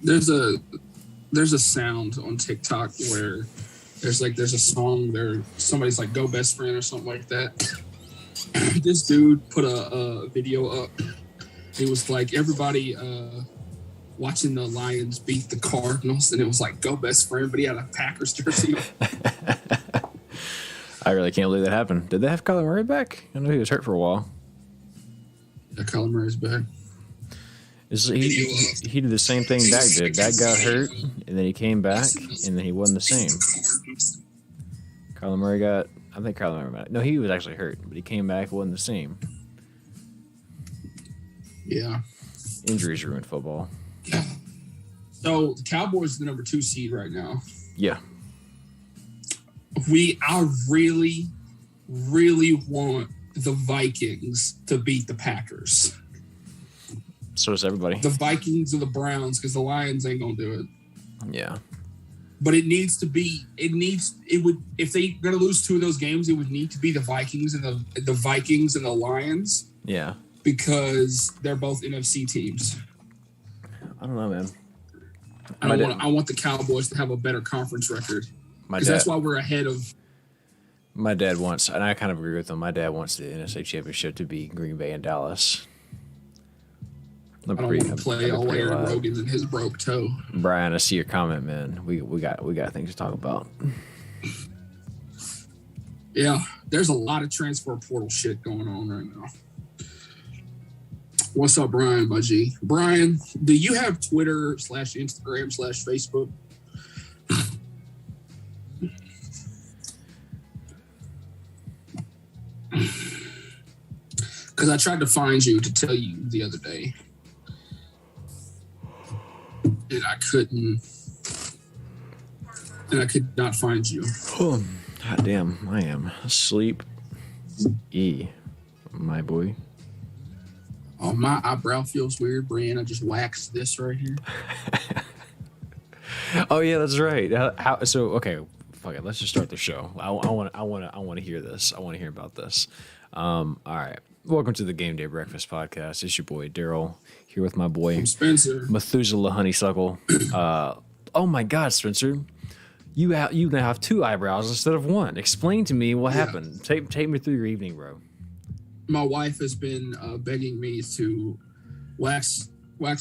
There's a sound on TikTok where there's a song there. Somebody's like "Go Best Friend" or something like that. This dude put a video up. It was like everybody watching the Lions beat the Cardinals, and it was like "Go Best Friend," but he had a Packers jersey. I really can't believe that happened. Did they have Kyler Murray back? I know he was hurt for a while. Yeah, Kyler Murray's back. He did the same thing Dak did. Dak got hurt, and then he came back, and then he wasn't the same. Kyler Murray no, he was actually hurt, but he came back, wasn't the same. Yeah. Injuries ruined football. So the Cowboys are the number 2 seed right now. Yeah. I really, really want the Vikings to beat the Packers. So does everybody. The Vikings or the Browns, because the Lions ain't gonna do it. Yeah. But it needs to be. If they're gonna lose 2 of those games, it would need to be the Vikings and the Vikings and the Lions. Yeah. Because they're both NFC teams. I don't know, man. I want the Cowboys to have a better conference record. Because that's why we're ahead of. My dad wants, and I kind of agree with him. My dad wants the NFC Championship to be Green Bay and Dallas. I don't want to play all Aaron Rodgers and his broke toe. Brian, I see your comment, man. We got things to talk about. Yeah, there's a lot of transfer portal shit going on right now. What's up, Brian, my G? Brian, do you have Twitter /Instagram /Facebook? Because I tried to find you to tell you the other day. And I couldn't. And I could not find you. Oh, God damn, I am asleep. My boy. Oh, my eyebrow feels weird, Brian. I just waxed this right here. Oh yeah, that's right. Okay, fuck it. Let's just start the show. I want to hear this. I want to hear about this. All right. Welcome to the Game Day Breakfast Podcast. It's your boy Daryl here with my boy Spencer Methuselah Honeysuckle. Oh my God, Spencer, you now have 2 eyebrows instead of 1. Explain to me what happened. Take me through your evening, bro. My wife has been begging me to wax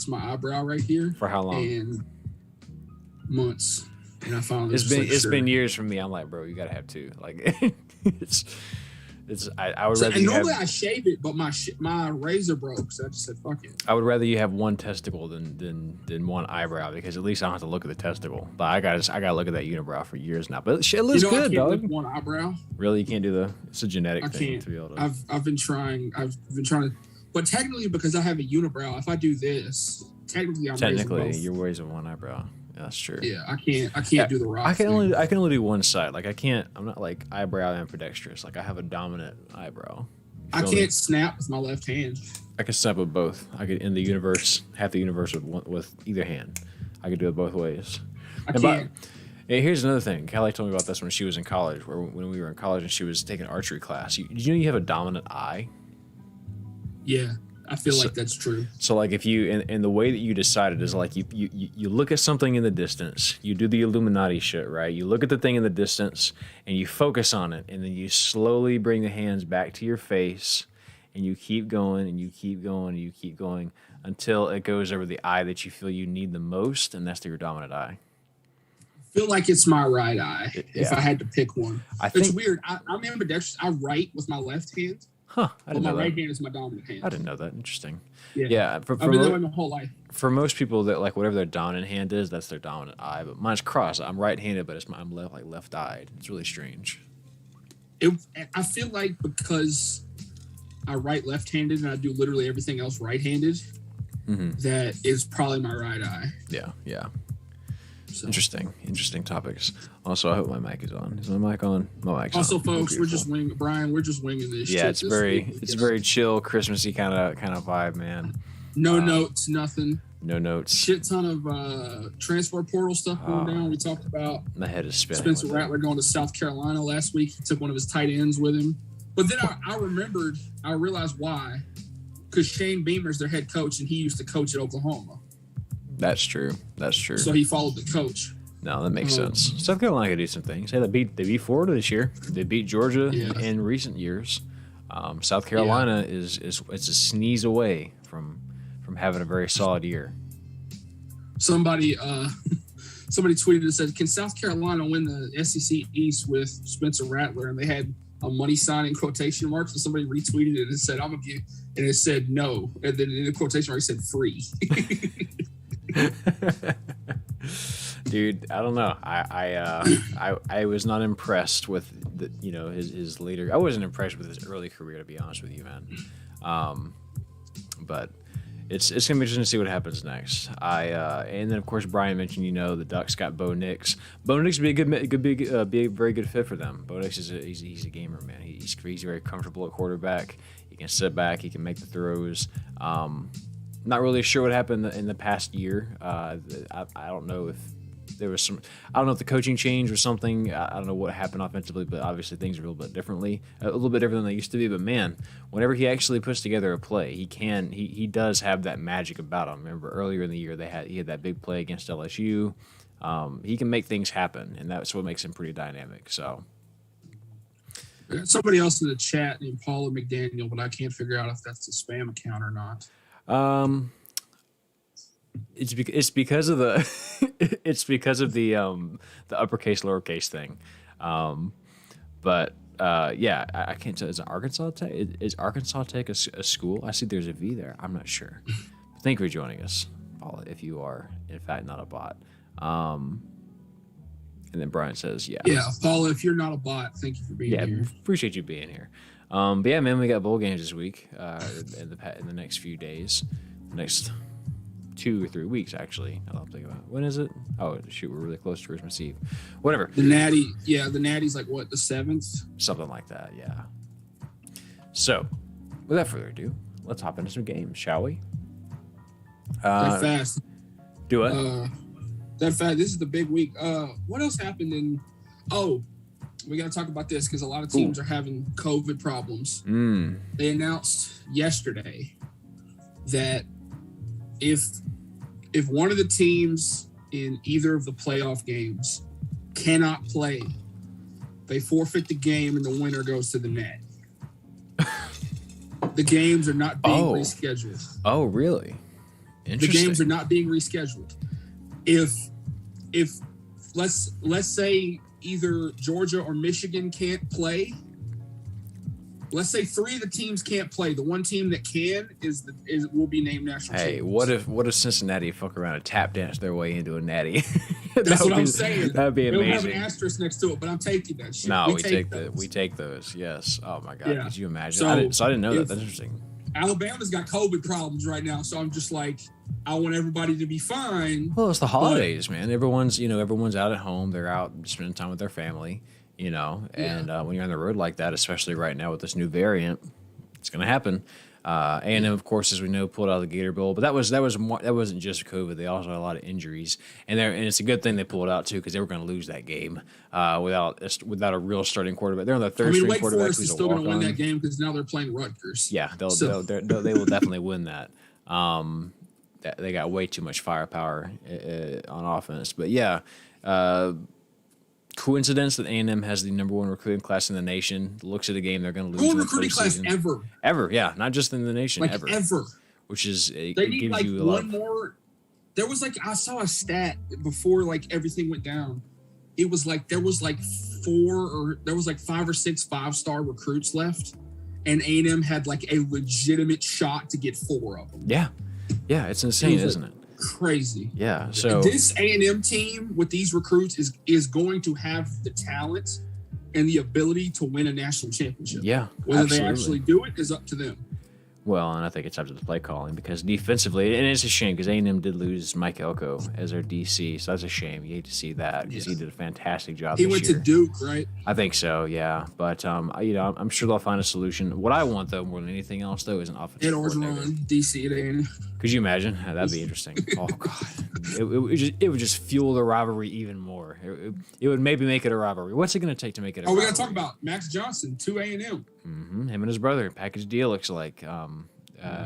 my eyebrow right here. For how long? And months. And I finally it's been years for me. I'm like, bro, you gotta have 2. Like I would rather. And normally I shave it, but my razor broke, so I just said fuck it. I would rather you have 1 testicle than 1 eyebrow, because at least I don't have to look at the testicle. But I gotta look at that unibrow for years now. But shit looks good, I can't dog. lift 1 eyebrow. Really, you can't do it's a genetic thing can't. to be able to. I've been trying to, but technically because I have a unibrow, if I do this, technically you're raising 1 eyebrow. Yeah, that's true. Yeah, I can't do the rock. I can only do 1 side. Like I'm not like eyebrow ambidextrous. Like I have a dominant eyebrow. I can't snap with my left hand. I can snap with both. I could in the universe half the universe with either hand. I could do it both ways. I can't. Here's another thing. Kelly told me about this when she was in college. When we were in college and she was taking archery class. Did you know you have a dominant eye? Yeah. I feel like that's true. So like if you and the way that you decide it is like you look at something in the distance, you do the Illuminati shit, right? You look at the thing in the distance and you focus on it, and then you slowly bring the hands back to your face, and you keep going and you keep going and you keep going until it goes over the eye that you feel you need the most, and that's your dominant eye. I feel like it's my right eye if I had to pick one. It's weird. I'm ambidextrous. I write with my left hand. Huh. I didn't know that. My right hand is my dominant hand. I didn't know that. Interesting. Yeah. I've been that way my whole life. For most people, that like whatever their dominant hand is, that's their dominant eye. But mine's crossed. I'm right-handed, but I'm left-eyed. It's really strange. I feel like because I write left-handed and I do literally everything else right-handed, that is probably my right eye. Yeah. So. Interesting topics. Also, I hope my mic is on. Is my mic on? My mic's also, on. folks, we're just winging this. Yeah, it's very chill, Christmassy kind of vibe, man. No notes, nothing. No notes. Shit ton of transfer portal stuff going down. We talked about my head is spinning. Spencer Rattler going to South Carolina last week. He took one of his tight ends with him. But then I realized why. Because Shane Beamer's their head coach, and he used to coach at Oklahoma. That's true. That's true. So he followed the coach. No, that makes sense. South Carolina could do some things. Hey, they beat Florida this year. They beat Georgia in recent years. South Carolina is it's a sneeze away from having a very solid year. Somebody tweeted and said, "Can South Carolina win the SEC East with Spencer Rattler?" And they had a money sign in quotation marks, and somebody retweeted it and said, "I'm gonna give," and it said no, and then in the quotation marks it said free. Dude, I don't know. I was not impressed with his later. I wasn't impressed with his early career, to be honest with you, man. But it's gonna be interesting to see what happens next. And then of course Brian mentioned the Ducks got Bo Nix. Bo Nix would be a very good fit for them. Bo Nix he's a gamer, man. He's very comfortable at quarterback. He can sit back. He can make the throws. Not really sure what happened in the past year. I don't know if there was I don't know if the coaching change or something. I don't know what happened offensively, but obviously things are a little bit different than they used to be. But man, whenever he actually puts together a play, he does have that magic about him. Remember earlier in the year he had that big play against LSU. He can make things happen, and that's what makes him pretty dynamic. So. Somebody else in the chat named Paula McDaniel, but I can't figure out if that's a spam account or not. It's because of the the uppercase lowercase thing, but I can't tell. Is Arkansas Tech? Is Arkansas Tech a school? I see there's a V there. I'm not sure. Thank you for joining us, Paula. If you are in fact not a bot, and then Brian says, yeah, Paula, if you're not a bot, thank you for being here. Yeah, appreciate you being here. But yeah, man, we got bowl games this week. In the next few days, next 2 or 3 weeks, actually. I don't think about it. When is it? Oh shoot, we're really close to Christmas Eve. Whatever. The Natty's like what, the 7th? Something like that, yeah. So, without further ado, let's hop into some games, shall we? That fast. Do it. That fast. This is the big week. What else happened in? Oh, we got to talk about this because a lot of teams are having COVID problems. They announced yesterday that if one of the teams in either of the playoff games cannot play, they forfeit the game and the winner goes to the net. The games are not being rescheduled. Oh, really? Interesting. The games are not being rescheduled. If let's say either Georgia or Michigan can't play. Let's say 3 of the teams can't play. The one team that can will be named national champions. Hey, what if Cincinnati fuck around and tap dance their way into a natty? That's what I'm saying. That'd be amazing. They'll have an asterisk next to it, but I'm taking that shit. No, we take those. Yes. Oh my God. Yeah. Could you imagine? I didn't know that. That's interesting. Alabama's got COVID problems right now, so I'm just like, I want everybody to be fine. Well, it's the holidays, man. Everyone's out at home. They're out spending time with their family. And when you're on the road like that, especially right now with this new variant, it's going to happen. A&M, of course, as we know, pulled out of the Gator Bowl, but that wasn't just COVID. They also had a lot of injuries, and it's a good thing they pulled out too because they were going to lose that game without a real starting quarterback. They're on their third string Wake quarterback. Forest is still going to win that game because now they're playing Rutgers. Yeah, they will definitely win that. They got way too much firepower on offense, but yeah. Coincidence that A&M has the number 1 recruiting class in the nation. Looks at a game they're going to lose. Whole recruiting class ever, yeah, not just in the nation, ever. Which is they need gives you one more. There was I saw a stat before everything went down. It was there was 5 or 6 5-star recruits left, and A&M had a legitimate shot to get 4 of them. Yeah, it's insane, isn't it? Crazy. Yeah. So this A&M team with these recruits is going to have the talent and the ability to win a national championship. Yeah. Whether they actually do it is up to them. Well, and I think it's up to the play calling because defensively, and it's a shame because A&M did lose Mike Elko as their DC, so that's a shame. You hate to see that because he did a fantastic job. He went to Duke, right? I think so, yeah. But I'm sure they'll find a solution. What I want though, more than anything else, though, is an offensive coordinator. DC at A&M. Could you imagine? That'd be interesting. Oh God, it would just fuel the rivalry even more. It would maybe make it a rivalry. What's it going to take to make it? We got to talk about Max Johnson to A&M. Mm-hmm. Him and his brother, package deal looks like.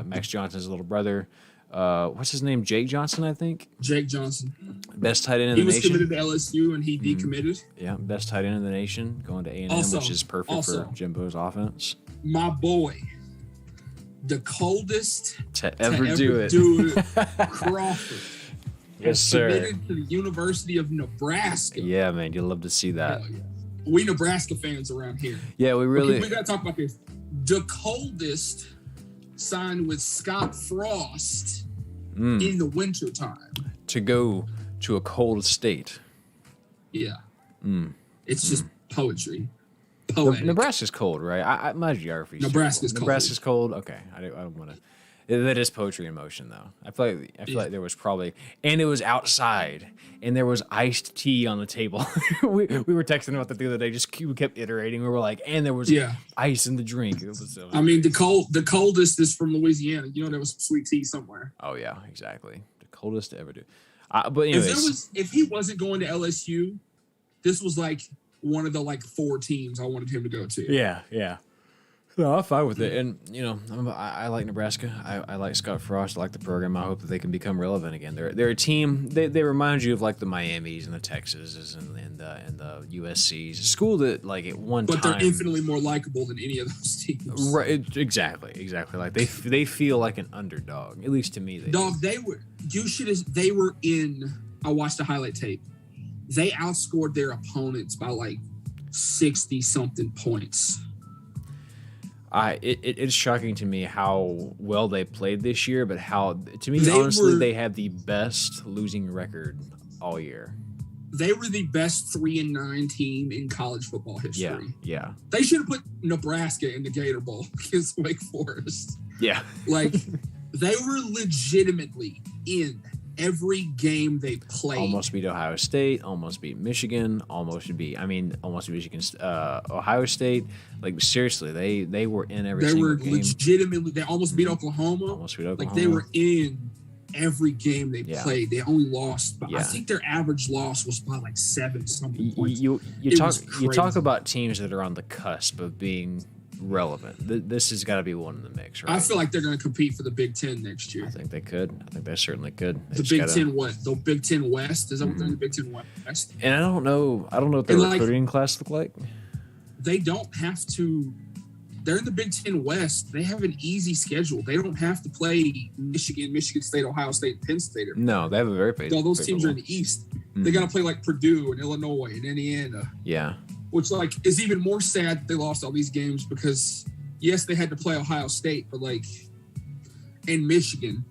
Max Johnson's little brother, what's his name? Jake Johnson, I think. Jake Johnson. Best tight end in the nation. He was committed to LSU and he decommitted. Yeah, best tight end in the nation, going to A&M, which is perfect for Jimbo's offense. My boy, the coldest to ever do it, Crawford. Yes, sir. Committed to the University of Nebraska. Yeah, man, you'd love to see that. Yeah. We Nebraska fans around here. Yeah, we really. We got to talk about this. The coldest signed with Scott Frost in the wintertime. To go to a cold state. Yeah. It's just poetry. Poetic. Nebraska's cold, right? My geography. Nebraska's cold. Nebraska's cold. Okay, I don't want to. That is poetry in motion, though. I feel like there was probably, and it was outside, and there was iced tea on the table. we were texting about that the other day. We kept iterating. We were like, and there was ice in the drink. It was the coldest is from Louisiana. You know, there was some sweet tea somewhere. Oh yeah, exactly. The coldest to ever do. But anyways, if he wasn't going to LSU, this was like one of the 4 teams I wanted him to go to. Yeah. No, I'm fine with it. And, I like Nebraska. I like Scott Frost. I like the program. I hope that they can become relevant again. They're a team. They remind you of the Miamis and the Texases and the USCs. A school that, at one time. But they're infinitely more likable than any of those teams. Right. Exactly. Like, they feel like an underdog. At least to me. They were in. I watched the highlight tape. They outscored their opponents by 60-something points. It's shocking to me how well they played this year, but honestly, they had the best losing record all year. They were the best 3-9 team in college football history. Yeah. They should have put Nebraska in the Gator Bowl against Wake Forest. Yeah. They were legitimately in every game they played. Almost beat Ohio State, almost beat Michigan, almost beat Michigan, Ohio State. Seriously, they were in every single game. They were legitimately, they almost beat Oklahoma. They were in every game they played. They only lost, but I think their average loss was by 7-something points. You talk about teams that are on the cusp of being relevant. This has got to be one in the mix, right? I feel like they're going to compete for the Big Ten next year. I think they could. I think they certainly could. The Big Ten what? The Big Ten West? Is that what they're in the Big Ten West? And I don't know what their recruiting class look like. They don't have to. They're in the Big Ten West. They have an easy schedule. They don't have to play Michigan, Michigan State, Ohio State, Penn State. No, they have a very big. All those teams are in the East. They got to play Purdue and Illinois and Indiana. Yeah. Which is even more sad that they lost all these games because yes, they had to play Ohio State, but and Michigan,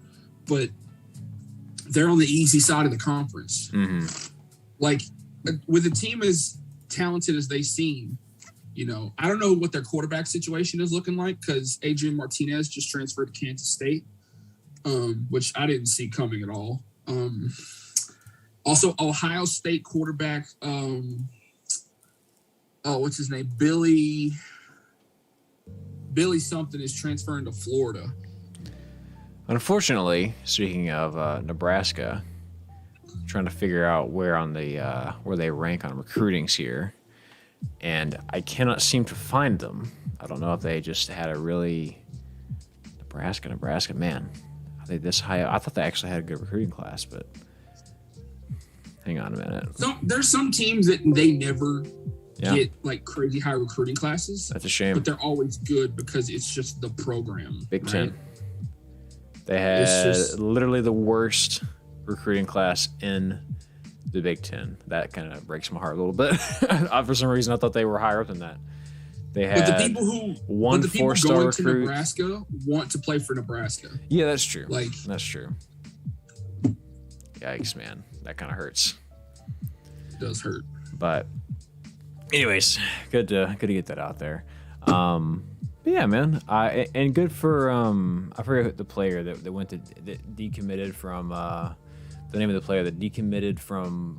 but they're on the easy side of the conference. With a team as talented as they seem, I don't know what their quarterback situation is looking like because Adrian Martinez just transferred to Kansas State, which I didn't see coming at all. Also, Ohio State quarterback. What's his name? Billy something is transferring to Florida. Unfortunately, speaking of Nebraska, trying to figure out where they rank on recruitings here, and I cannot seem to find them. I don't know if they just had a really Nebraska, man. Are they this high? I thought they actually had a good recruiting class, but hang on a minute. There's some teams that they never get crazy high recruiting classes. That's a shame. But they're always good because it's just the program. Big Ten. They had literally the worst recruiting class in the Big Ten. That kind of breaks my heart a little bit. For some reason, I thought they were higher up than that. They had but the people who 4-star going recruit. to Nebraska want to play for Nebraska. Yeah, that's true. That's true. Yikes, man. That kind of hurts. It does hurt. But anyways, good to get that out there. But yeah, man. And good for I forget the player that went to that decommitted from the name of the player that decommitted from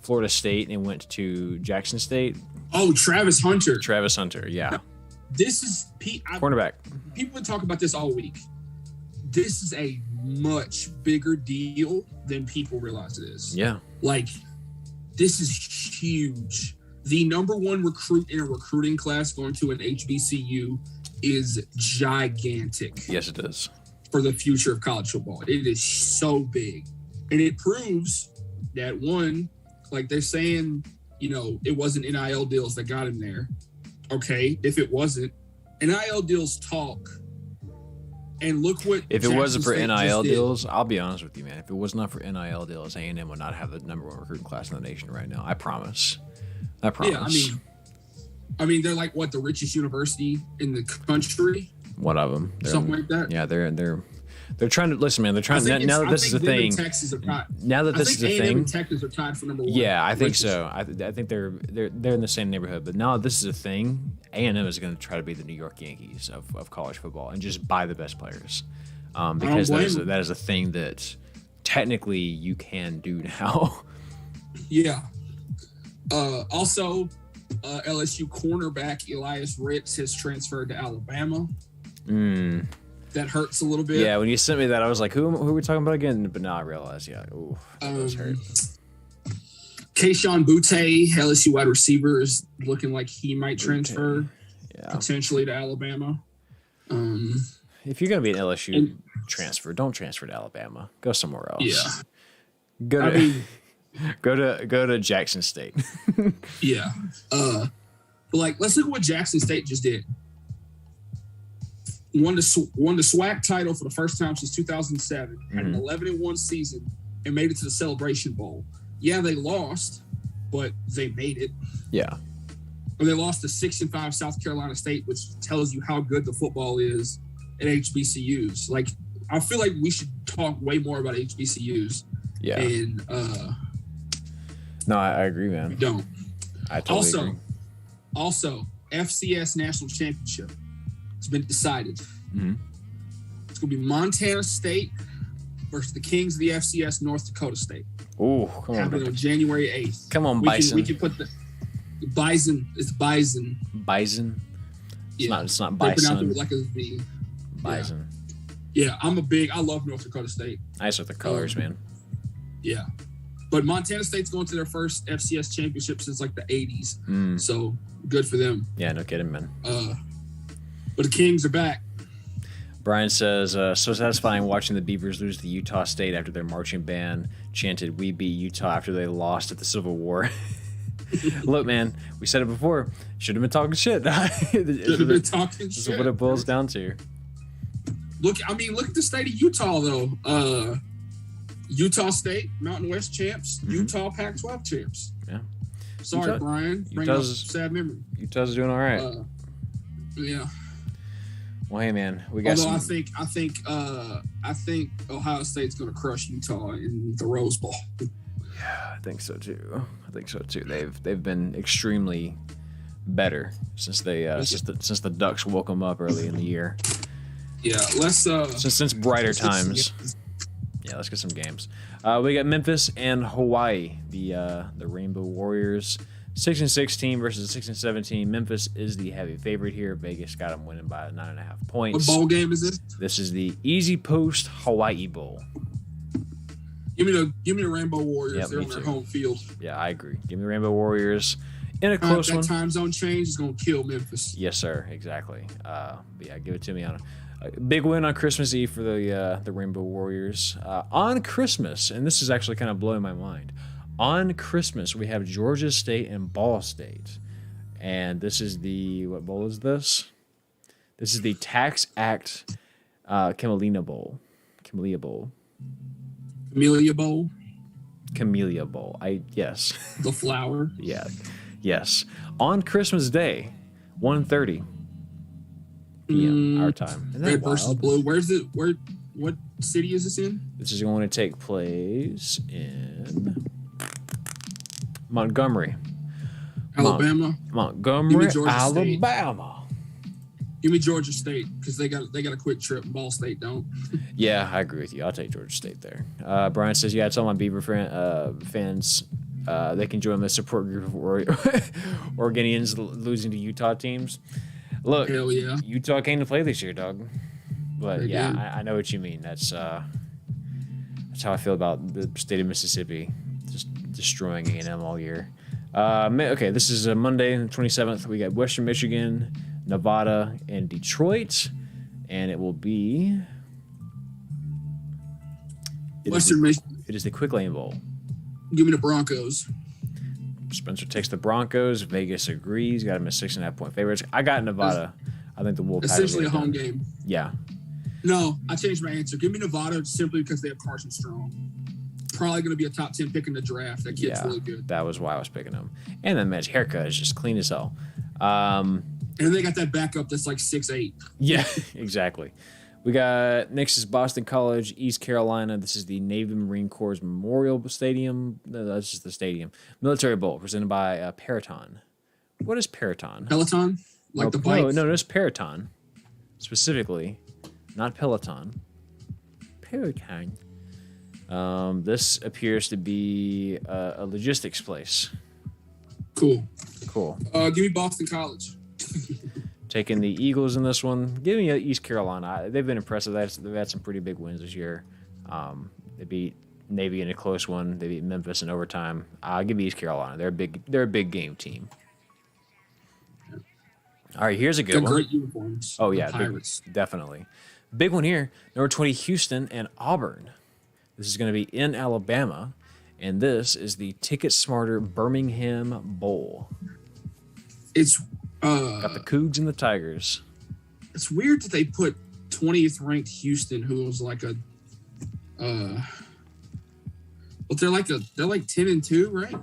Florida State and went to Jackson State. Oh, Travis Hunter. Yeah. This is cornerback. People would talk about this all week. This is a much bigger deal than people realize it is. Yeah. This is huge. The number one recruit in a recruiting class going to an HBCU is gigantic. Yes, it is. for the future of college football. It is so big. And it proves that, one, like they're saying, it wasn't NIL deals that got him there. Okay, if it wasn't, NIL deals talk. And look what if it Jackson wasn't for State NIL just deals, did. I'll be honest with you, man. If it was not for NIL deals, A&M would not have the number 1 recruiting class in the nation right now. I promise. Yeah, I mean, they're like the richest university in the country. One of them, something like that. Yeah, they're trying to listen, man. They're trying now that this is a thing. Now that this is a thing, and Texas are tied for number 1. Yeah, I think so. I think they're in the same neighborhood. But now that this is a thing, A&M is going to try to be the New York Yankees of college football and just buy the best players, because that is a thing that technically you can do now. Yeah. Also, LSU cornerback Elias Ricks has transferred to Alabama. That hurts a little bit. Yeah, when you sent me that, I was like, who are we talking about again? But now I realized, that does hurt. Kayshon Boutte, LSU wide receiver, is looking like he might transfer potentially to Alabama. If you're going to be an LSU transfer, don't transfer to Alabama. Go somewhere else. Yeah. Go to Jackson State. Yeah. But let's look at what Jackson State just did. Won the SWAC title for the first time since 2007. Had an 11-1 season and made it to the Celebration Bowl. Yeah, they lost, but they made it. Yeah. Or they lost to 6-5 South Carolina State, which tells you how good the football is at HBCUs. I feel like we should talk way more about HBCUs. Yeah. And no, I agree, man. We don't. I totally agree. Also, FCS National Championship. It's been decided. Mm-hmm. It's going to be Montana State versus the Kings of the FCS, North Dakota State. Oh, come on. Happening on January 8th. Come on, Bison. We can put the Bison. It's Bison. Bison? It's not They Bison. pronounce it like a V. Bison. Yeah, I love North Dakota State. Nice with the colors, man. Yeah. But Montana State's going to their first FCS championship since the 80s. So good for them. Yeah, no kidding, man. But the Kings are back. Brian says, so satisfying watching the Beavers lose to Utah State after their marching band chanted, "We beat Utah," after they lost at the Civil War. Look, man, we said it before. Should have been talking shit. This is what it boils down to. Look at the state of Utah, though. Utah State, Mountain West champs. Utah Pac-12 champs. Yeah. Sorry, Brian. Bring up sad memory. Utah's doing all right. Yeah. Well, hey, man, we got. Although I think Ohio State's going to crush Utah in the Rose Bowl. Yeah, I think so too. They've been extremely better since since the Ducks woke them up early in the year. Yeah, let's since brighter times. Yeah, let's get some games. We got Memphis and Hawaii, the Rainbow Warriors. 6-6 team versus a 6-7 team. Memphis is the heavy favorite here. Vegas got them winning by 9.5 points. What bowl game is this? This is the Easy Post Hawaii Bowl. Give me the Rainbow Warriors. Yep, they're on their home field. Yeah, I agree. Give me the Rainbow Warriors in a close one. That time zone change is going to kill Memphis. Yes, sir. Exactly. But yeah, give it to me on a big win on Christmas Eve for the Rainbow Warriors. On Christmas, and this is actually kind of blowing my mind. On Christmas, we have Georgia State and Ball State. And this is what bowl is this? This is the Tax Act Camellia Bowl. Camellia Bowl? Camellia Bowl. Yes. The flower? Yeah. Yes. On Christmas Day, 1:30 p.m. our time. Isn't that Red versus wild? blue. What city is this in? This is going to take place in Montgomery. Alabama. Montgomery, Alabama. Give me Georgia State because they got a quick trip. And Ball State don't. Yeah, I agree with you. I'll take Georgia State there. Brian says, "Yeah, tell my Beaver fans they can join the support group of Oregonians losing to Utah teams." Look, hell yeah. Utah came to play this year, dog. But they yeah, did. I know what you mean. That's how I feel about the state of Mississippi just destroying A&M all year. Okay, this is Monday, the 27th. We got Western Michigan, Nevada, and Detroit, and it will be Western Michigan. It is the Quick Lane Bowl. Give me the Broncos. Spencer takes the Broncos. Vegas agrees. Got him as 6.5-point favorites. I got Nevada. I think the Wolfpack. Essentially a home game. Yeah. No, I changed my answer. Give me Nevada simply because they have Carson Strong. Probably going to be a top 10 pick in the draft. That kid's really good. That was why I was picking him. And then Matt's haircut is just clean as hell. And they got that backup that's like 6'8". Yeah, exactly. We got next is Boston College, East Carolina. This is the Navy Marine Corps Memorial Stadium. No, that's just the stadium. Military Bowl presented by Peloton. What is Peloton? Peloton? Like the bike? No, it's Peloton. Specifically, not Peloton. Peloton. This appears to be a logistics place. Cool. Give me Boston College. Taking the Eagles in this one. Give me East Carolina. They've been impressive. They've had some pretty big wins this year. They beat Navy in a close one. They beat Memphis in overtime. I'll give me East Carolina. They're a big game team. All right, here's a good one. Great uniforms. Oh yeah, Pirates. Definitely. Big one here. Number 20, Houston and Auburn. This is going to be in Alabama, and this is the Ticket Smarter Birmingham Bowl. It's got the Cougs and the Tigers. It's weird that they put 20th ranked Houston, who was like a but they're like 10-2, right?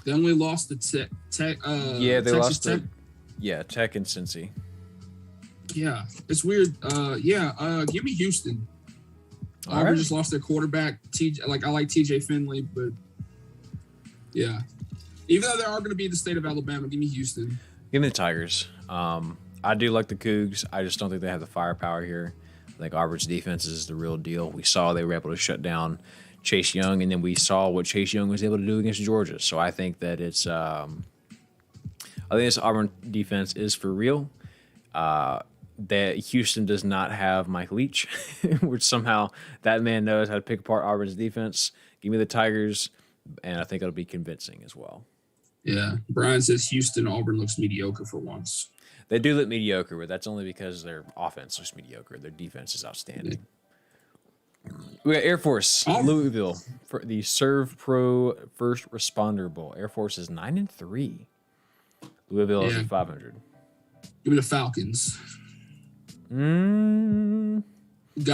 They only lost to Tech. They Texas lost Tech. Tech and Cincy. Yeah, it's weird. Give me Houston. Auburn just lost their quarterback. I like TJ Finley, but yeah. Even though they are going to be in the state of Alabama, give me Houston. Give me the Tigers. I do like the Cougs. I just don't think they have the firepower here. I think Auburn's defense is the real deal. We saw they were able to shut down Chase Young, and then we saw what Chase Young was able to do against Georgia. So I think that this Auburn defense is for real. That Houston does not have Mike Leach, which somehow that man knows how to pick apart Auburn's defense. Give me the Tigers, and I think it'll be convincing as well. Yeah, Brian says Houston, Auburn looks mediocre for once. They do look mediocre, but that's only because their offense looks mediocre. Their defense is outstanding. We got Air Force, Louisville, for the Serve Pro First Responder Bowl. Air Force is 9-3. Louisville is at 500. Give me the Falcons. Gotta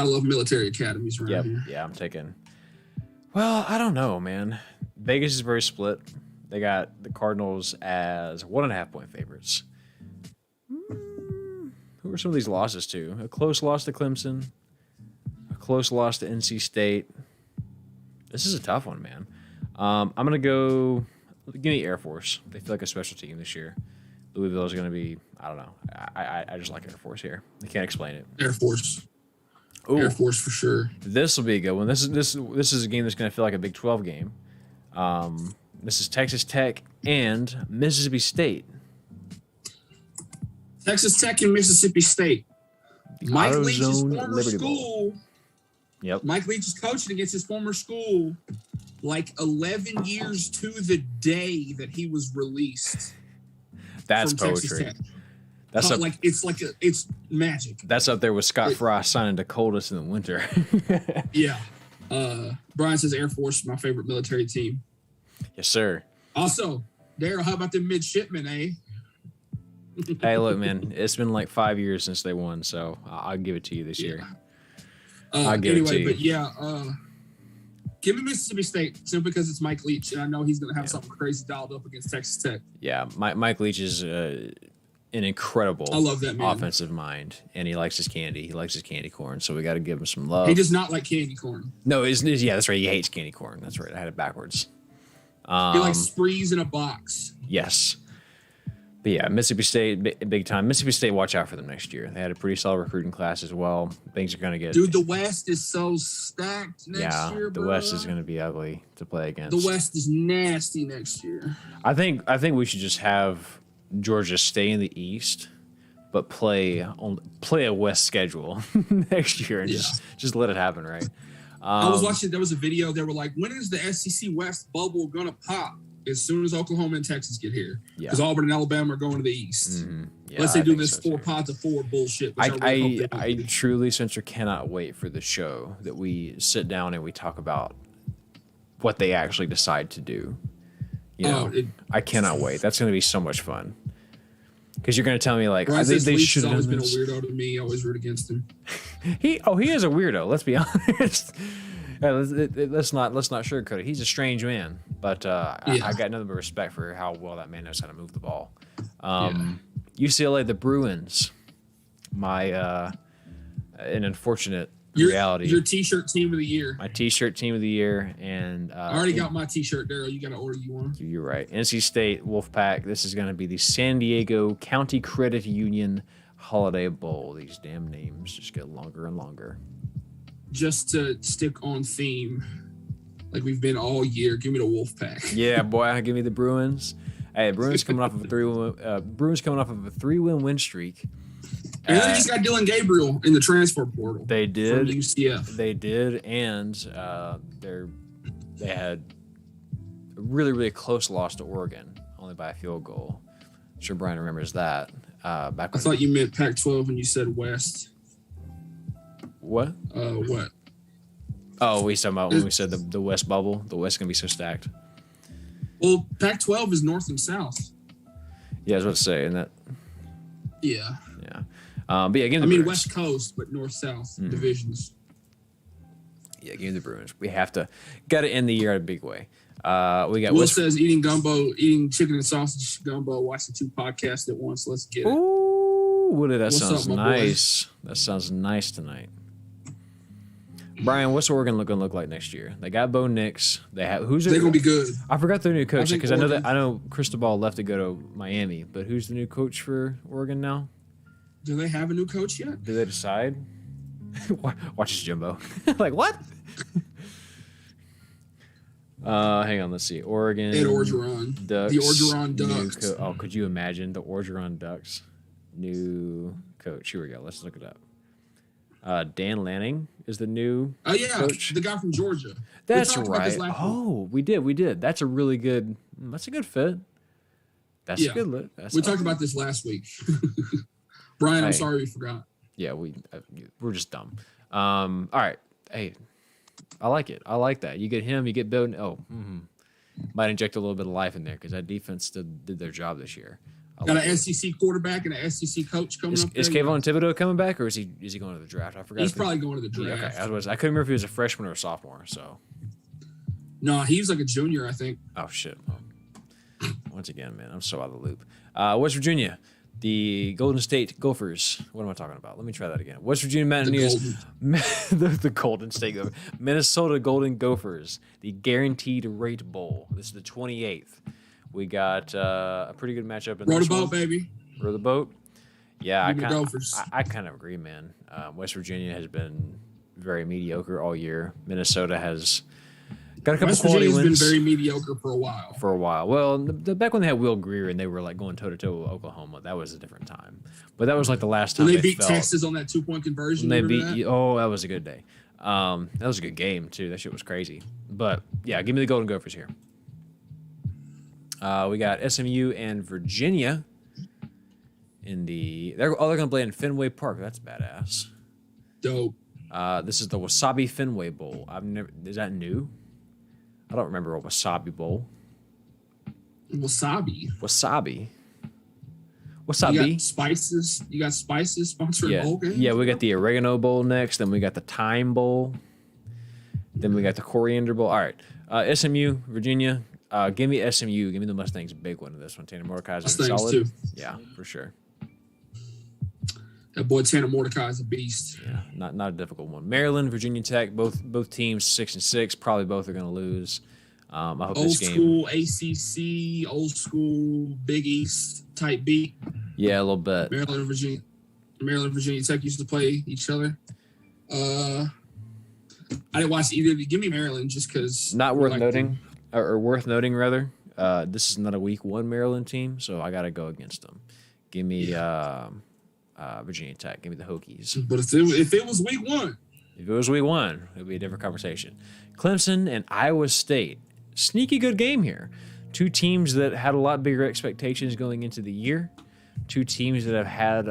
love military academies around here. Yeah, I'm taking. Well, I don't know, man. Vegas is very split. They got the Cardinals as 1.5-point favorites. Who are some of these losses to? A close loss to Clemson. A close loss to NC State. This is a tough one, man. I'm going to go. Give me Air Force. They feel like a special team this year. Louisville is going to be. I don't know. I just like Air Force here. I can't explain it. Air Force. Ooh, Air Force for sure. This will be a good one. This is a game that's going to feel like a Big 12 game. This is Texas Tech and Mississippi State. Texas Tech and Mississippi State. Mike Leach's former school. Yep. Mike Leach is coaching against his former school like 11 years to the day that he was released. That's from poetry. Texas Tech. It's magic. That's up there with Scott Frost signing to coldest in the winter. Yeah. Brian says Air Force is my favorite military team. Yes, sir. Also, Daryl, how about the midshipmen, eh? Hey, look, man, it's been like 5 years since they won, so I'll give it to you this year. I'll give it to you. But yeah, give me Mississippi State simply because it's Mike Leach, and I know he's going to have something crazy dialed up against Texas Tech. Yeah, Mike Leach is an incredible I love that man. Offensive mind, and he likes his candy. He likes his candy corn, so we got to give him some love. He does not like candy corn. No, yeah, that's right. He hates candy corn. That's right. I had it backwards. He likes sprees in a box. Yes. But yeah, Mississippi State, big time. Mississippi State, watch out for them next year. They had a pretty solid recruiting class as well. Things are going to get... Dude, the West is so stacked next year, bro. The West is going to be ugly to play against. The West is nasty next year. I think we should just have Georgia stay in the East, but play a West schedule next year and just let it happen, right? I was watching, there was a video, they were like, when is the SEC West bubble going to pop? as soon as Oklahoma and Texas get here. Yeah. Because Auburn and Alabama are going to the East. Mm-hmm. Yeah, Unless they do this so, 4 pods of 4 bullshit. Which I truly, Spencer, cannot wait for the show that we sit down and we talk about what they actually decide to do. You know, I cannot wait. That's going to be so much fun. Because you're going to tell me, like, they should have always been a weirdo to me. I always root against him. He is a weirdo. Let's be honest. Let's not sugarcoat it. He's a strange man, but I got nothing but respect for how well that man knows how to move the ball. UCLA, the Bruins, an unfortunate reality. Your T-shirt team of the year. My T-shirt team of the year, and I already got my T-shirt, Daryl. You got to order you one. You're right. NC State Wolfpack. This is going to be the San Diego County Credit Union Holiday Bowl. These damn names just get longer and longer. Just to stick on theme, like we've been all year, give me the Wolfpack. Yeah, boy, give me the Bruins. Hey, Bruins coming off of a 3-win win streak. And they just got Dylan Gabriel in the transfer portal. They did. From UCF. They did, and they had a really, really close loss to Oregon, only by a field goal. I'm sure Brian remembers that. I thought you meant Pac-12 when you said West. What? What? Oh, we talking about when we said the West bubble. The West is gonna be so stacked. Well, Pac-12 is North and South. Yeah, I was about to say, and that. Yeah. Yeah. But yeah, give me the Bruins. West Coast, but North-South divisions. Yeah, give me the Bruins. We got to end the year in a big way. We got Will says eating chicken and sausage gumbo, watching 2 podcasts at once. Let's get it. Ooh, that sounds nice. That sounds nice tonight. Brian, what's Oregon going to look like next year? They got Bo Nix. They're going to be good. I forgot their new coach because I know Cristobal left to go to Miami, but who's the new coach for Oregon now? Do they have a new coach yet? Did they decide? Watch this, Jimbo. Like, what? Hang on, let's see. Oregon. Ed Orgeron. Ducks. The Orgeron Ducks. Could you imagine the Orgeron Ducks? New coach. Here we go. Let's look it up. Dan Lanning is the new coach. The guy from Georgia. That's right. We did. That's a really good. That's a good fit. That's a good look. We talked about this last week. Brian, I'm sorry we forgot. Yeah, we're just dumb. All right. Hey, I like it. I like that. You get him. You get Bill. Might inject a little bit of life in there because that defense did their job this year. Got an SEC quarterback and an SEC coach coming up. Is Kayvon Thibodeau coming back, or is he going to the draft? I forgot. He's probably going to the draft. Yeah, okay. I couldn't remember if he was a freshman or a sophomore. So. No, he was like a junior, I think. Oh shit! Once again, man, I'm so out of the loop. West Virginia, the Golden State Gophers. What am I talking about? Let me try that again. West Virginia Mountaineers, the Golden State Gophers. Minnesota Golden Gophers, the Guaranteed Rate Bowl. This is the 28th. We got a pretty good matchup. Row the boat, baby. Row the boat. Yeah, I kind of agree, man. West Virginia has been very mediocre all year. Minnesota has got a couple quality wins. West Virginia's been very mediocre for a while. Well, back when they had Will Greer and they were like going toe to toe with Oklahoma, that was a different time. But that was like the last time they beat Texas on that 2-point conversion. They beat. Oh, that was a good day. That was a good game too. That shit was crazy. But yeah, give me the Golden Gophers here. We got SMU and Virginia they're going to play in Fenway Park. That's badass. Dope. This is the Wasabi Fenway Bowl. Is that new? I don't remember a Wasabi Bowl. Wasabi. You got spices sponsoring bowl games? Yeah, we got the Oregano Bowl next. Then we got the Thyme Bowl. Then we got the Coriander Bowl. All right. SMU, Virginia. Give me SMU. Give me the Mustangs. Big one in this one. Tanner Mordecai's solid. Too. Yeah, for sure. That boy Tanner Mordecai is a beast. Yeah, not a difficult one. Maryland, Virginia Tech, both teams 6-6. Probably both are going to lose. I hope this game. Old school ACC, old school Big East type beat. Yeah, a little bit. Maryland, Virginia Tech used to play each other. I didn't watch either. Give me Maryland just because. Not worth noting. Or worth noting, rather. This is not a Week 1 Maryland team, so I got to go against them. Give me Virginia Tech. Give me the Hokies. But if it was Week 1. If it was Week 1, it would be a different conversation. Clemson and Iowa State. Sneaky good game here. Two teams that had a lot bigger expectations going into the year. Two teams that have had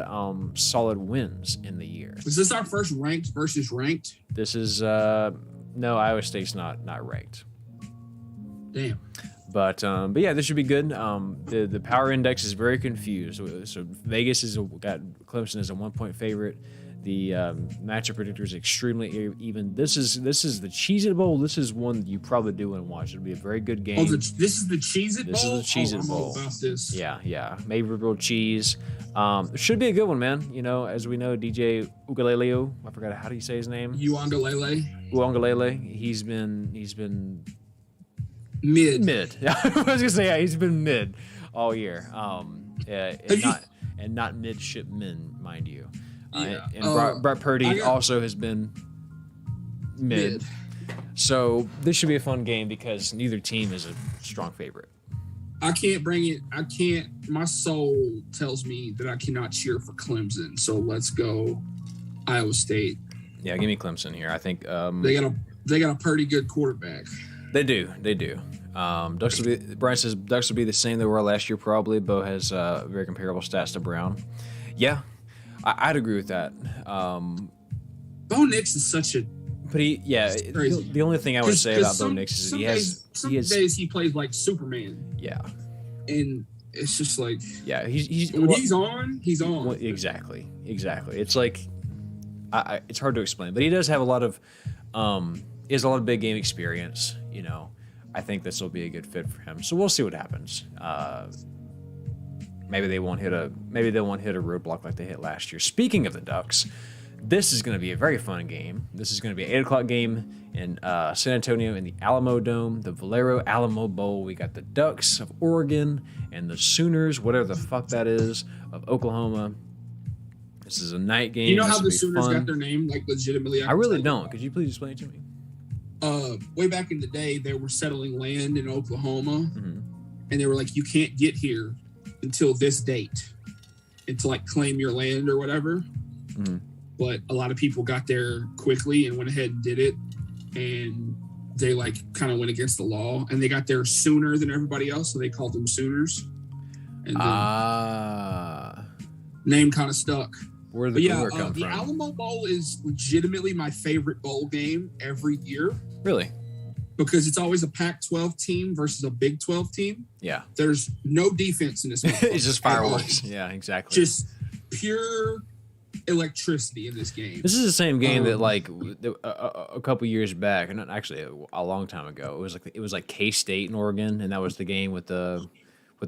solid wins in the year. Is this our first ranked versus ranked? This is no, Iowa State's not ranked. Damn. But yeah, this should be good. The power index is very confused. So Vegas got Clemson as a 1-point favorite. The matchup predictor is extremely even. This is the Cheez-It Bowl. This is one you probably do want to watch. It'll be a very good game. Oh, this is the Cheez-It Bowl? This is the Cheez-It Bowl. I'm all about this. Yeah. Maybe grilled cheese. It should be a good one, man. You know, as we know, DJ Ugaleleo, I forgot how do you say his name? Uangalele. He's been mid. I was gonna say, yeah, he's been mid all year. And not midshipmen, mind you. And Brett Purdy also has been mid. So this should be a fun game because neither team is a strong favorite. I can't bring it. My soul tells me that I cannot cheer for Clemson. So let's go Iowa State. Yeah, give me Clemson here. I think they got a pretty good quarterback. They do. Brian says Ducks will be the same they were last year probably. Bo has very comparable stats to Brown. Yeah, I'd agree with that. Bo Nix is such a. But the only thing I would say about Bo Nix is some days he plays like Superman. Yeah. And it's just like. Yeah, he's on, he's on. Well, exactly. It's like, it's hard to explain, but he does have a lot of, he has a lot of big game experience. You know, I think this will be a good fit for him. So we'll see what happens. Maybe they won't hit a roadblock like they hit last year. Speaking of the Ducks, this is going to be a very fun game. This is going to be an 8:00 game in San Antonio in the Alamo Dome, the Valero Alamo Bowl. We got the Ducks of Oregon and the Sooners, whatever the fuck that is, of Oklahoma. This is a night game. You know how the Sooners got their name, like legitimately? I really don't. Could you please explain it to me? Way back in the day, they were settling land in Oklahoma, and they were like, you can't get here until this date, and to like claim your land or whatever. But a lot of people got there quickly and went ahead and did it, and they like kind of went against the law, and they got there sooner than everybody else, so they called them Sooners. And name kind of stuck. Where did the come from? The Alamo Bowl is legitimately my favorite bowl game every year. Really? Because it's always a Pac-12 team versus a Big 12 team. Yeah. There's no defense in this. It's just fireworks. Yeah, exactly. Just pure electricity in this game. This is the same game that like a couple years back, and actually a long time ago. It was like K-State and Oregon, and that was the game with the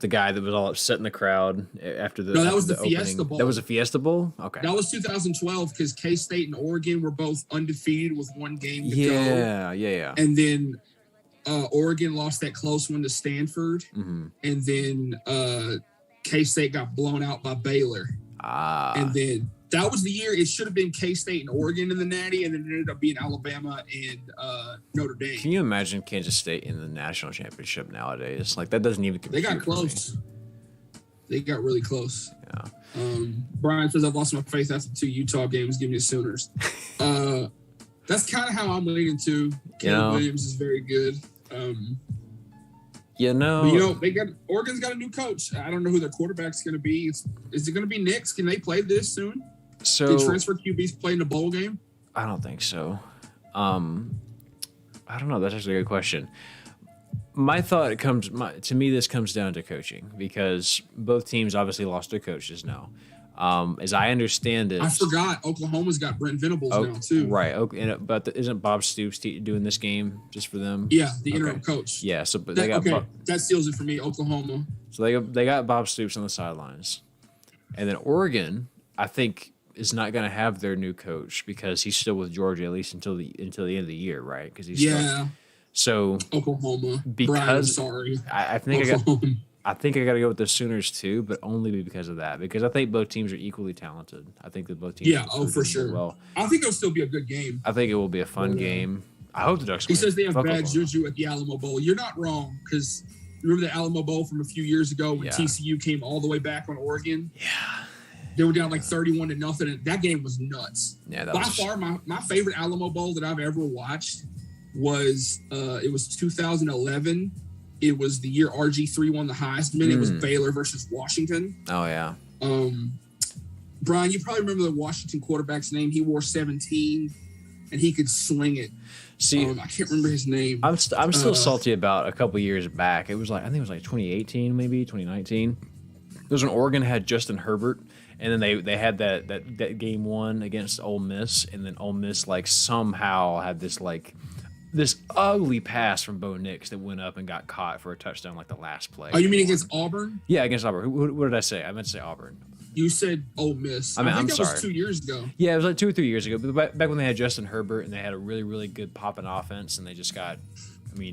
guy that was all upset in the crowd after the. No, that was the opening. Fiesta Bowl. That was a Fiesta Bowl. Okay. That was 2012 because K-State and Oregon were both undefeated with one game to go. Yeah. And then Oregon lost that close one to Stanford, and then K-State got blown out by Baylor. And then that was the year it should have been K-State and Oregon in the Natty, and then it ended up being Alabama and Notre Dame. Can you imagine Kansas State in the national championship nowadays? Like that doesn't even compute. They got close. They got really close. Yeah. Brian says I've lost my faith after 2 Utah games. Give me the Sooners. That's kind of how I'm leaning to. Caleb Williams is very good. Oregon's got a new coach. I don't know who their quarterback's going to be. Is it going to be Nix? Can they play this soon? So can transfer QBs play in the bowl game? I don't think so. I don't know. That's actually a good question. My thought to me, this comes down to coaching because both teams obviously lost their coaches now. As I understand it, I forgot Oklahoma's got Brent Venables now too. Right. But isn't Bob Stoops doing this game just for them? Yeah, the interim coach. Yeah. So, but that seals it for me. Oklahoma. So they got Bob Stoops on the sidelines, and then Oregon, I think, is not going to have their new coach because he's still with Georgia at least until the end of the year, right? Because he's so Oklahoma. Because Brian, sorry, I think I got to go with the Sooners too, but only because of that. Because I think both teams are equally talented. I think that both teams. Yeah, for sure. Well, I think it'll still be a good game. I think it will be a fun game. I hope the Ducks win. He says they have bad juju at the Alamo Bowl. You're not wrong because remember the Alamo Bowl from a few years ago when TCU came all the way back on Oregon? Yeah. They were down like 31-0, and that game was nuts. Yeah, by far my favorite Alamo Bowl that I've ever watched was it was 2011. It was the year RG3 won the Heisman. It was Baylor versus Washington. Oh, yeah. Brian, you probably remember the Washington quarterback's name. He wore 17, and he could sling it. See, I can't remember his name. I'm still salty about a couple years back. It was I think it was 2018, maybe 2019. There was when Oregon had Justin Herbert, and then they had that game one against Ole Miss, and then Ole Miss somehow had this ugly pass from Bo Nix that went up and got caught for a touchdown the last play. Oh, you mean against Auburn? Yeah, against Auburn. What did I say? I meant to say Auburn. You said Ole Miss. I think that sorry. was 2 years ago. Yeah, it was 2 or 3 years ago. But back when they had Justin Herbert and they had a really, really good popping offense, and they just got,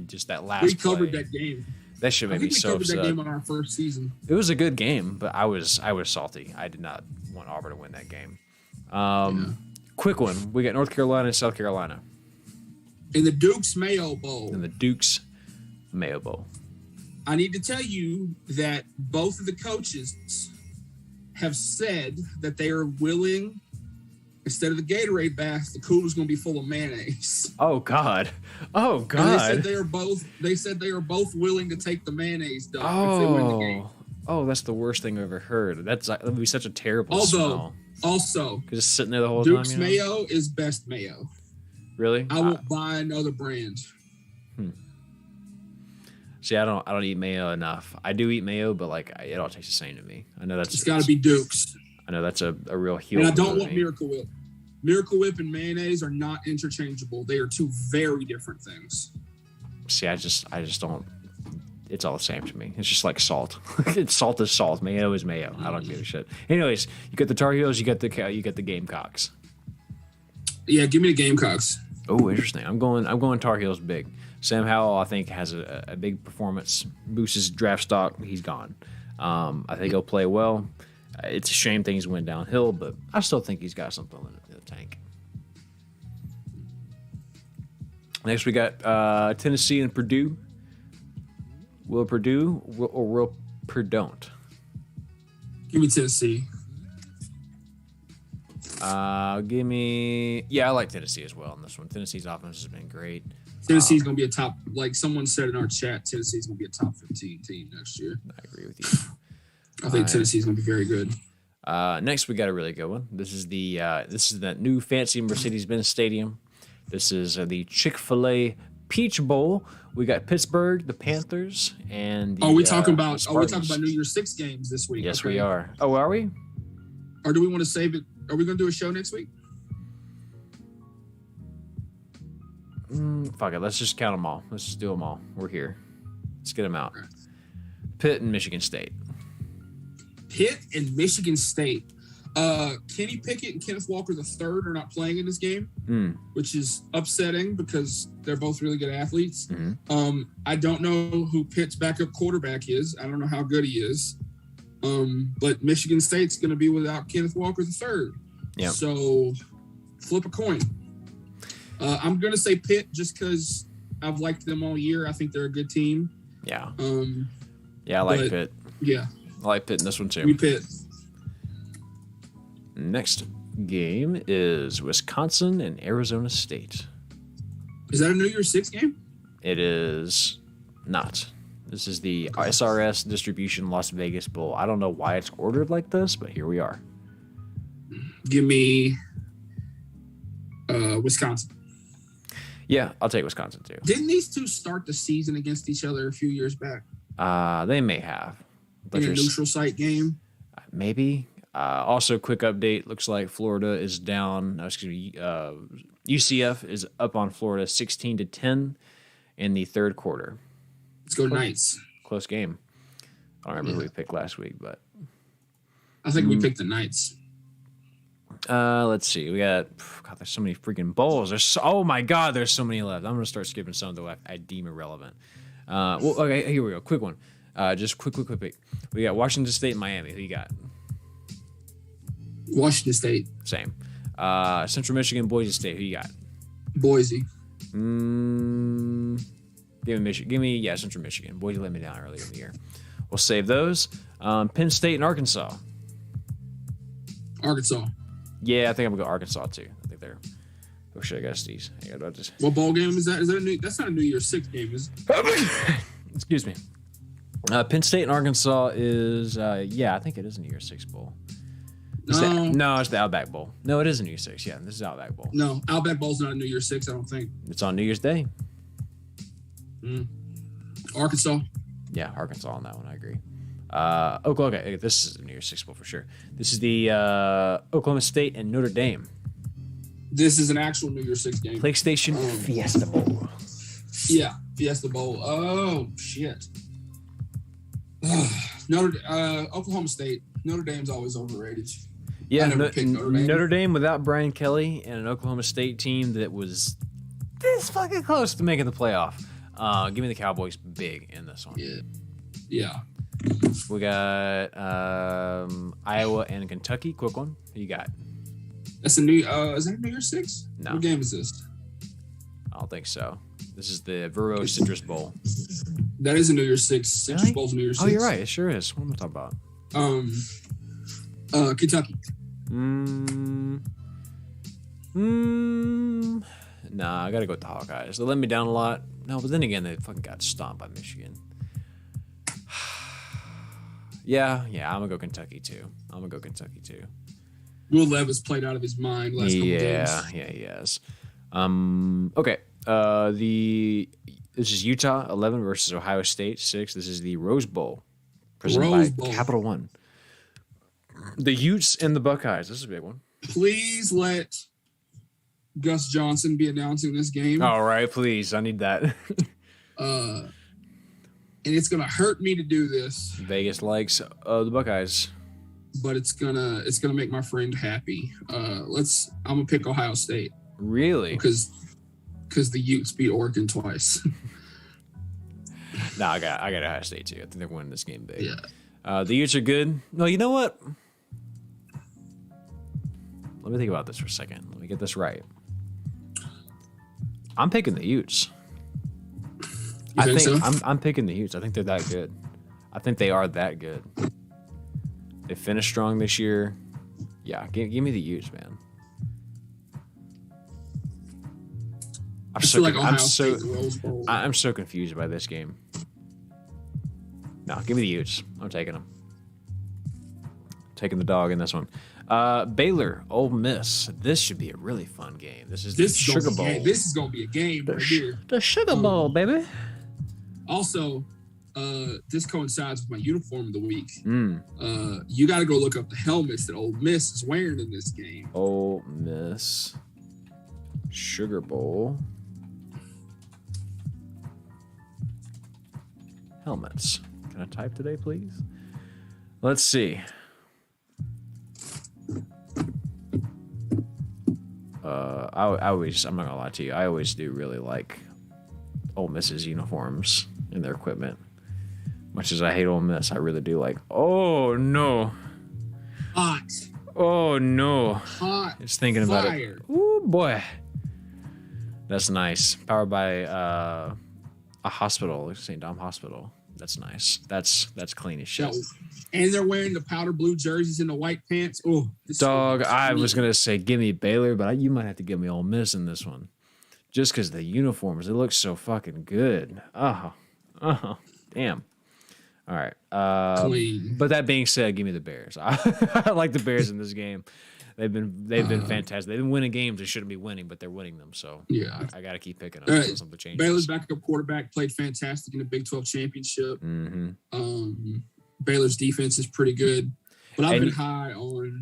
just that last We covered play. that game. That shit made me so upset. We covered that game on our first season. It was a good game, but I was salty. I did not want Auburn to win that game. Quick one. We got North Carolina and South Carolina. In the Duke's Mayo Bowl. I need to tell you that both of the coaches have said that they are willing, instead of the Gatorade bath, the cooler's going to be full of mayonnaise. Oh God! And they said they are both willing to take the mayonnaise dump if they win the game. Oh, that's the worst thing I've ever heard. That would be such a terrible smell. Also, because it's sitting there the whole Duke's time. Mayo is best mayo. Really? I won't buy another brand. See, I don't eat mayo enough. I do eat mayo, but it all tastes the same to me. I know It's got to be Duke's. I know that's a real heel. And I don't want Miracle Whip. Miracle Whip and mayonnaise are not interchangeable. They are two very different things. See, I just don't. It's all the same to me. It's just like salt. It's salt is salt. Mayo is mayo. I don't give a shit. Anyways, you got the Tar Heels. You got the Gamecocks. Yeah, give me the Gamecocks. Oh, interesting. I'm going Tar Heels big. Sam Howell, I think, has a big performance. Boosts his draft stock. He's gone. I think he'll play well. It's a shame things went downhill, but I still think he's got something in the tank. Next, we got Tennessee and Purdue. Will Purdue or will Purdue don't? Give me Tennessee. I like Tennessee as well in this one. Tennessee's offense has been great. Tennessee's going to be a top, like someone said in our chat, Tennessee's going to be a top 15 team next year. I agree with you. I think Tennessee's going to be very good. Next, we got a really good one. This is that new fancy Mercedes-Benz Stadium. This is the Chick-fil-A Peach Bowl. We got Pittsburgh, the Panthers, and we talking about New Year's Six games this week? Yes, we are. Oh, are we? Or do we want to save it? Are we going to do a show next week? Fuck it. Let's just count them all. Let's just do them all. We're here. Let's get them out. Right. Pitt and Michigan State. Pitt and Michigan State. Kenny Pickett and Kenneth Walker III are not playing in this game, which is upsetting because they're both really good athletes. Mm-hmm. I don't know who Pitt's backup quarterback is. I don't know how good he is. But Michigan State's going to be without Kenneth Walker III. Yeah. So flip a coin. I'm going to say Pitt just because I've liked them all year. I think they're a good team. Yeah. I like Pitt. Yeah. I like Pitt in this one too. We Pitt. Next game is Wisconsin and Arizona State. Is that a New Year's Six game? It is not. This is the SRS Distribution Las Vegas Bowl. I don't know why it's ordered like this, but here we are. Give me Wisconsin. Yeah, I'll take Wisconsin too. Didn't these two start the season against each other a few years back? They may have. But in a neutral site game? Maybe. Also, quick update. Looks like Florida is down. UCF is up on Florida 16-10 in the third quarter. Let's go Knights. Close game. I don't remember who we picked last week, but I think we picked the Knights. Let's see. We got there's so many freaking bowls. There's so many left. I'm gonna start skipping some that I deem irrelevant. Okay, here we go. Quick one. Just quick. We got Washington State and Miami. Who you got? Washington State. Same. Central Michigan, Boise State. Who you got? Boise. Give me Michigan. Central Michigan. Boise let me down earlier in the year. We'll save those. Penn State and Arkansas. Arkansas. Yeah, I think I'm gonna go Arkansas too. I think they're. Oh shit, I got these. What bowl game is that? Is that that's not a New Year's Six game, is it? Excuse me. Penn State and Arkansas is, I think it is a New Year's Six bowl. No, it's the Outback Bowl. No, it is a New Year's Six. Yeah, this is Outback Bowl. No, Outback Bowl's not a New Year's Six, I don't think. It's on New Year's Day. Arkansas. Yeah, Arkansas on that one. I agree. Oklahoma. Okay, this is a New Year's Six bowl for sure. This is the Oklahoma State and Notre Dame. This is an actual New Year's Six game. PlayStation Fiesta Bowl. Yeah, Fiesta Bowl. Oh shit. Oklahoma State. Notre Dame's always overrated. Yeah, Notre Dame without Brian Kelly and an Oklahoma State team that was this fucking close to making the playoff. Give me the Cowboys big in this one. Yeah. We got Iowa and Kentucky. Quick one. Who you got? That's a new. Is that a New Year's Six? No. What game is this? I don't think so. This is the Vero Citrus Bowl. That is a New Year's Six. Citrus Bowl's a New Year's Six. Oh, you're right. It sure is. What am I talking about? Kentucky. Nah, I gotta go with the Hawkeyes. They let me down a lot. No, but then again, they fucking got stomped by Michigan. Yeah, I'm gonna go Kentucky too. Will Levis played out of his mind last couple games. Yeah, he has. Okay. This is Utah 11 versus Ohio State 6. This is the Rose Bowl, presented by Capital One. The Utes and the Buckeyes. This is a big one. Please let Gus Johnson be announcing this game. All right, please. I need that. And it's gonna hurt me to do this. Vegas likes the Buckeyes, but it's gonna make my friend happy. I'm gonna pick Ohio State. Really? Because the Utes beat Oregon twice. No, I got Ohio State too. I think they're winning this game big. Yeah. The Utes are good. No, you know what? Let me think about this for a second. Let me get this right. I'm picking the Utes. I'm picking the Utes. I think they're that good. I think they are that good. They finished strong this year. Yeah, give me the Utes, man. I'm so confused by this game. No, give me the Utes. I'm taking them. Taking the dog in this one. Baylor, Ole Miss. This should be a really fun game. This is the Sugar Bowl. This is going to be a game right here. The Sugar Bowl, baby. Also, this coincides with my uniform of the week. You got to go look up the helmets that Ole Miss is wearing in this game. Ole Miss Sugar Bowl helmets. Can I type today, please? Let's see. I'm not gonna lie to you. I always do really like Ole Miss's uniforms and their equipment. Much as I hate Ole Miss, I really do like. Oh no! Hot. Oh no! Hot. Just thinking about it. Ooh boy, that's nice. Powered by a hospital, St. Dom Hospital. That's nice. That's clean as shit. And they're wearing the powder blue jerseys and the white pants. Oh, dog! I was gonna say give me Baylor, but you might have to give me Ole Miss in this one, just because the uniforms, they look so fucking good. Oh, damn. All right. But that being said, give me the Bears. I like the Bears in this game. They've been fantastic. They've been winning games they shouldn't be winning, but they're winning them. So yeah, I got to keep picking up something changes. Baylor's backup quarterback played fantastic in the Big 12 championship. Mm-hmm. Baylor's defense is pretty good, but I've been high on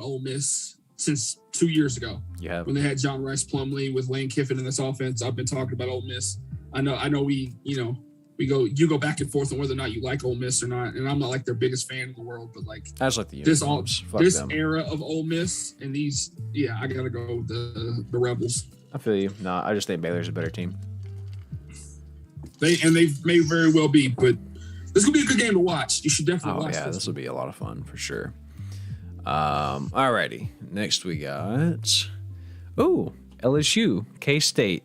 Ole Miss since 2 years ago. Yeah, when they had John Rice Plumlee with Lane Kiffin in this offense, I've been talking about Ole Miss. I know you go back and forth on whether or not you like Ole Miss or not, and I'm not like their biggest fan in the world, but like I just like the uniforms. this era of Ole Miss and I gotta go with the Rebels. I feel you. No, I just think Baylor's a better team. They may very well be, but this will be a good game to watch. You should definitely watch this. Oh yeah, this will be a lot of fun for sure. Alrighty. Next we got LSU, K-State.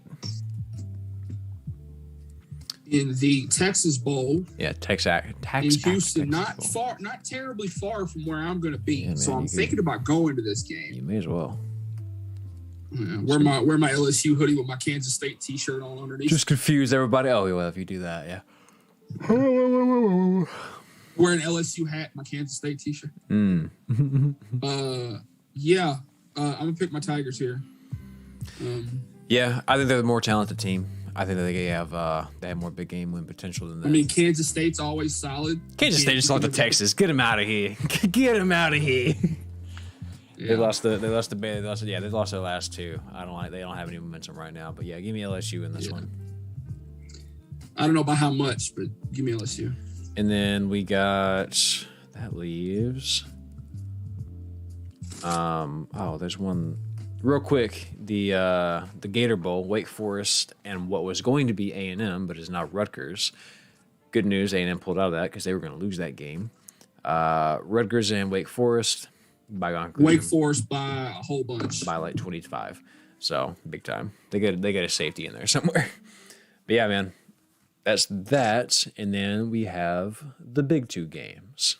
In the Texas Bowl. Yeah, Texas. In Houston, not terribly far from where I'm going to be. Yeah, man, so I'm thinking about going to this game. You may as well. Yeah, wear my LSU hoodie with my Kansas State T-shirt on underneath. Just confuse everybody. Oh, well, if you do that, yeah. Wear an LSU hat, my Kansas State T-shirt. Yeah. I'm gonna pick my Tigers here. Yeah, I think they're the more talented team. I think that they have more big game win potential than that. I mean, Kansas State's always solid. Kansas State just lost to Texas. Get them out of here. Get them out of here. Yeah. They lost their last two. They don't have any momentum right now. But yeah, give me LSU in this one. I don't know by how much, but give me LSU. And then we got that leaves. There's one real quick. The Gator Bowl, Wake Forest, and what was going to be A&M, but is now Rutgers. Good news, A&M pulled out of that because they were going to lose that game. Rutgers and Wake Forest. Wake Forest by a whole bunch. By like 25. So, big time. They get a safety in there somewhere. But yeah, man. That's that. And then we have the big two games.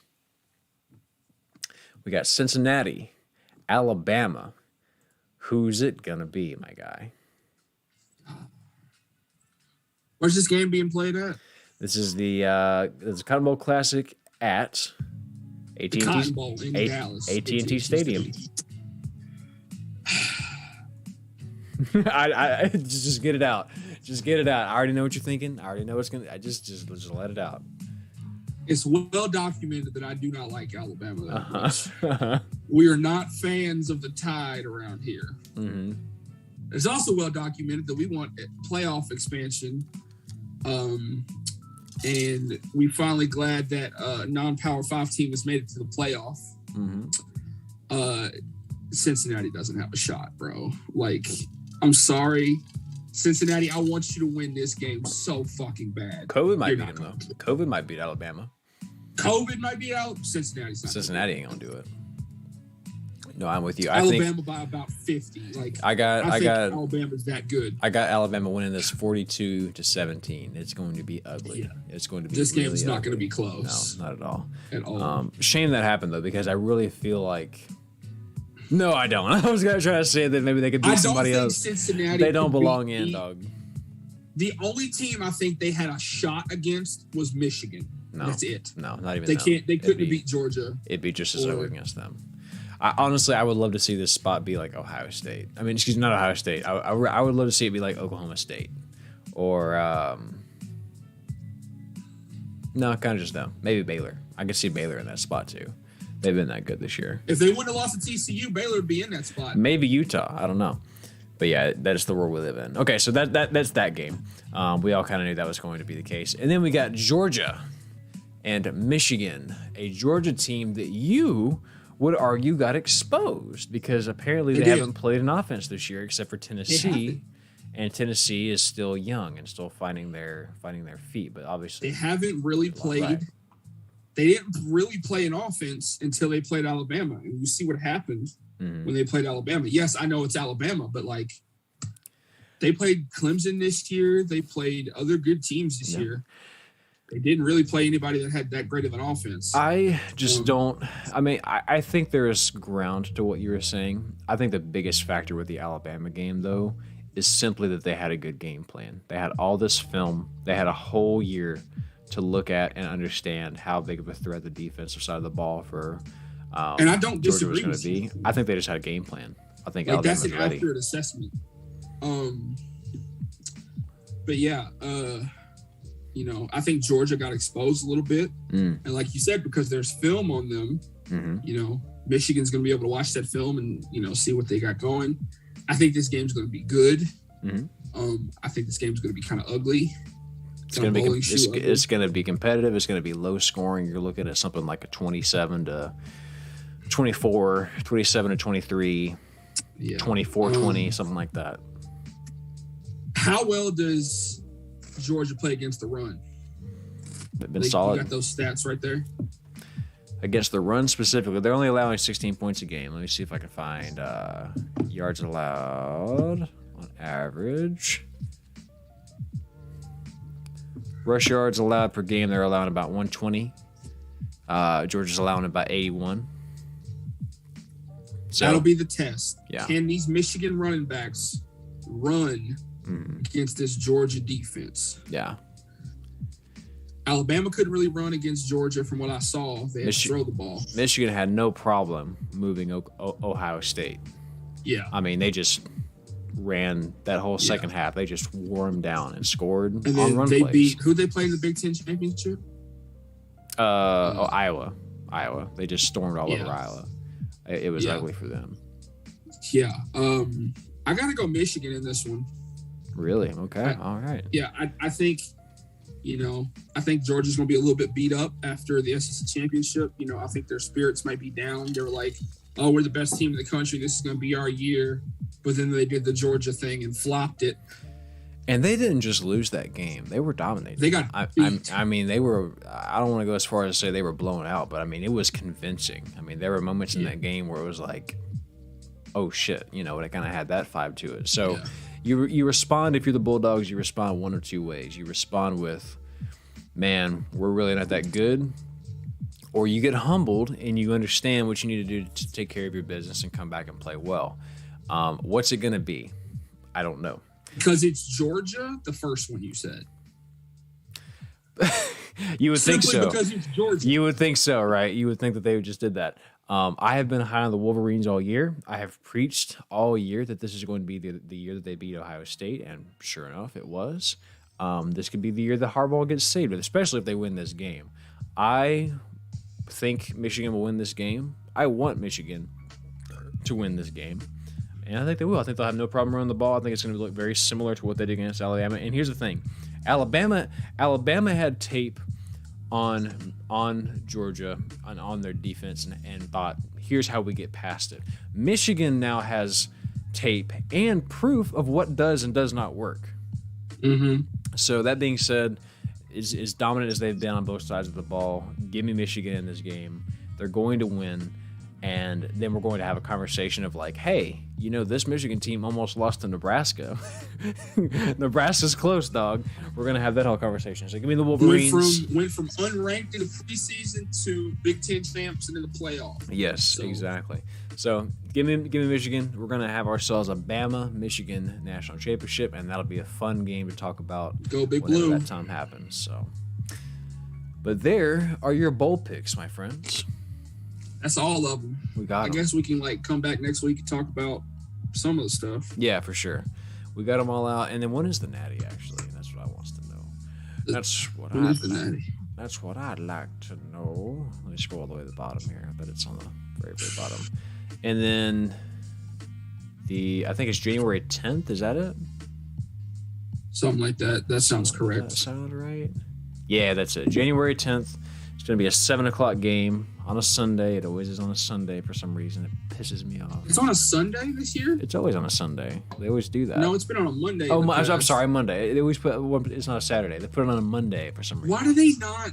We got Cincinnati, Alabama. Who's it going to be, my guy? Where's this game being played at? This is the Cotton Bowl Classic at AT&T Stadium. I just get it out. Just get it out. I already know what you're thinking. I already know what's gonna. Just let it out. It's well documented that I do not like Alabama that much. We are not fans of the Tide around here. Mm-hmm. It's also well documented that we want playoff expansion. And we're finally glad that a non-Power 5 team has made it to the playoff. Mm-hmm. Cincinnati doesn't have a shot, bro. Like, I'm sorry. Cincinnati, I want you to win this game so fucking bad. COVID might beat them, though. COVID might beat Alabama. COVID might beat Alabama. Cincinnati ain't going to do it. No, I'm with you. Alabama by about 50. Like I think Alabama's that good. I got Alabama winning this 42-17. It's going to be ugly. Yeah. It's going to be. This really game's not ugly. going to be close. No, not at all. At all. Shame that happened though, because I really feel like. No, I don't. I was gonna try to say that maybe they could beat somebody else. Cincinnati they don't belong in, dog. The only team I think they had a shot against was Michigan. No, that's it. No, not even. They can't. They couldn't beat Georgia. It'd be just as ugly against them. Honestly, I would love to see this spot be like Ohio State. I mean, excuse me, not Ohio State. I would love to see it be like Oklahoma State. Or, no, kind of just them. Maybe Baylor. I could see Baylor in that spot, too. They've been that good this year. If they wouldn't have lost to TCU, Baylor would be in that spot. Maybe Utah. I don't know. But, yeah, that's the world we live in. Okay, so that's that game. We all kind of knew that was going to be the case. And then we got Georgia and Michigan, a Georgia team that you would argue got exposed because apparently they haven't played an offense this year except for Tennessee, and Tennessee is still young and still finding their feet. But obviously they haven't really played. Right. They didn't really play an offense until they played Alabama, and you see what happened when they played Alabama. Yes, I know it's Alabama, but like they played Clemson this year. They played other good teams this year. They didn't really play anybody that had that great of an offense. I just don't. I mean, I think there is ground to what you were saying. I think the biggest factor with the Alabama game, though, is simply that they had a good game plan. They had all this film. They had a whole year to look at and understand how big of a threat the defensive side of the ball for and I don't Georgia was disagree going to be. I think they just had a game plan. I think like Alabama's that's an ready. accurate assessment. But yeah. You know, I think Georgia got exposed a little bit. And like you said, because there's film on them, you know, Michigan's going to be able to watch that film and, you know, see what they got going. I think this game's going to be good. I think this game's going to be kind of ugly. It's going to be competitive. It's going to be low scoring. You're looking at something like a 27-24, 27-23, 24-20, something like that. How well does Georgia play against the run? They've been solid. You got those stats right there. Against the run specifically, they're only allowing 16 points a game. Let me see if I can find yards allowed on average. Rush yards allowed per game, they're allowing about 120. Georgia's allowing about 81. So that'll be the test. Yeah. Can these Michigan running backs run against this Georgia defense? Yeah. Alabama couldn't really run against Georgia from what I saw. They had to throw the ball. Michigan had no problem moving Ohio State. Yeah. I mean, they just ran that whole second half. They just wore them down and scored and on run they plays. beat who they played in the Big Ten championship? Iowa. They just stormed all over Iowa. It was ugly for them. Yeah. I gotta go Michigan in this one. Really? Okay. All right. Yeah, I think, I think Georgia's going to be a little bit beat up after the SEC championship. I think their spirits might be down. They were like, oh, we're the best team in the country. This is going to be our year. But then they did the Georgia thing and flopped it. And they didn't just lose that game. They were dominated. They got beat. I mean, they were – I don't want to go as far as to say they were blown out, but, I mean, it was convincing. I mean, there were moments in that game where it was like, oh, shit. But it kind of had that vibe to it. So you respond, if you're the Bulldogs, you respond one or two ways. You respond with, man, we're really not that good. Or you get humbled and you understand what you need to do to take care of your business and come back and play well. What's it going to be? I don't know. Because it's Georgia, the first one you said. You would think so. Because it's Georgia. You would think so, right? You would think that they just did that. I have been high on the Wolverines all year. I have preached all year that this is going to be the year that they beat Ohio State, and sure enough, it was. This could be the year that Harbaugh gets saved, especially if they win this game. I think Michigan will win this game. I want Michigan to win this game. And I think they will. I think they'll have no problem running the ball. I think it's going to look very similar to what they did against Alabama. And here's the thing. Alabama had tape on Georgia and on their defense and thought, here's how we get past it. Michigan now has tape and proof of what does and does not work. Mm-hmm. So that being said, as dominant as they've been on both sides of the ball, give me Michigan in this game. They're going to win. And then we're going to have a conversation of like, hey, this Michigan team almost lost to Nebraska. Nebraska's close, dog. We're going to have that whole conversation. So give me the Wolverines. Went from unranked in the preseason to Big Ten champs and in the playoff. Yes, exactly. So give me Michigan. We're going to have ourselves a Bama-Michigan national championship, and that'll be a fun game to talk about. Go Big whenever Blue. That time happens. So, but there are your bowl picks, my friends. That's all of them. We got them. I guess we can come back next week and talk about some of the stuff. Yeah, for sure. We got them all out. And then when is the Natty, actually? That's what I want to know. That's what I'd like to know. Let me scroll all the way to the bottom here. I bet it's on the very, very bottom. And then I think it's January 10th. Is that it? Something like that. That sounds correct. Does that sound right? Yeah, that's it. January 10th. It's going to be a 7 o'clock game on a Sunday. It always is on a Sunday for some reason. It pisses me off. It's on a Sunday this year? It's always on a Sunday. They always do that. No, it's been on a Monday. Oh, I'm sorry, Monday. They always it's not a Saturday. They put it on a Monday for some reason. Why do they not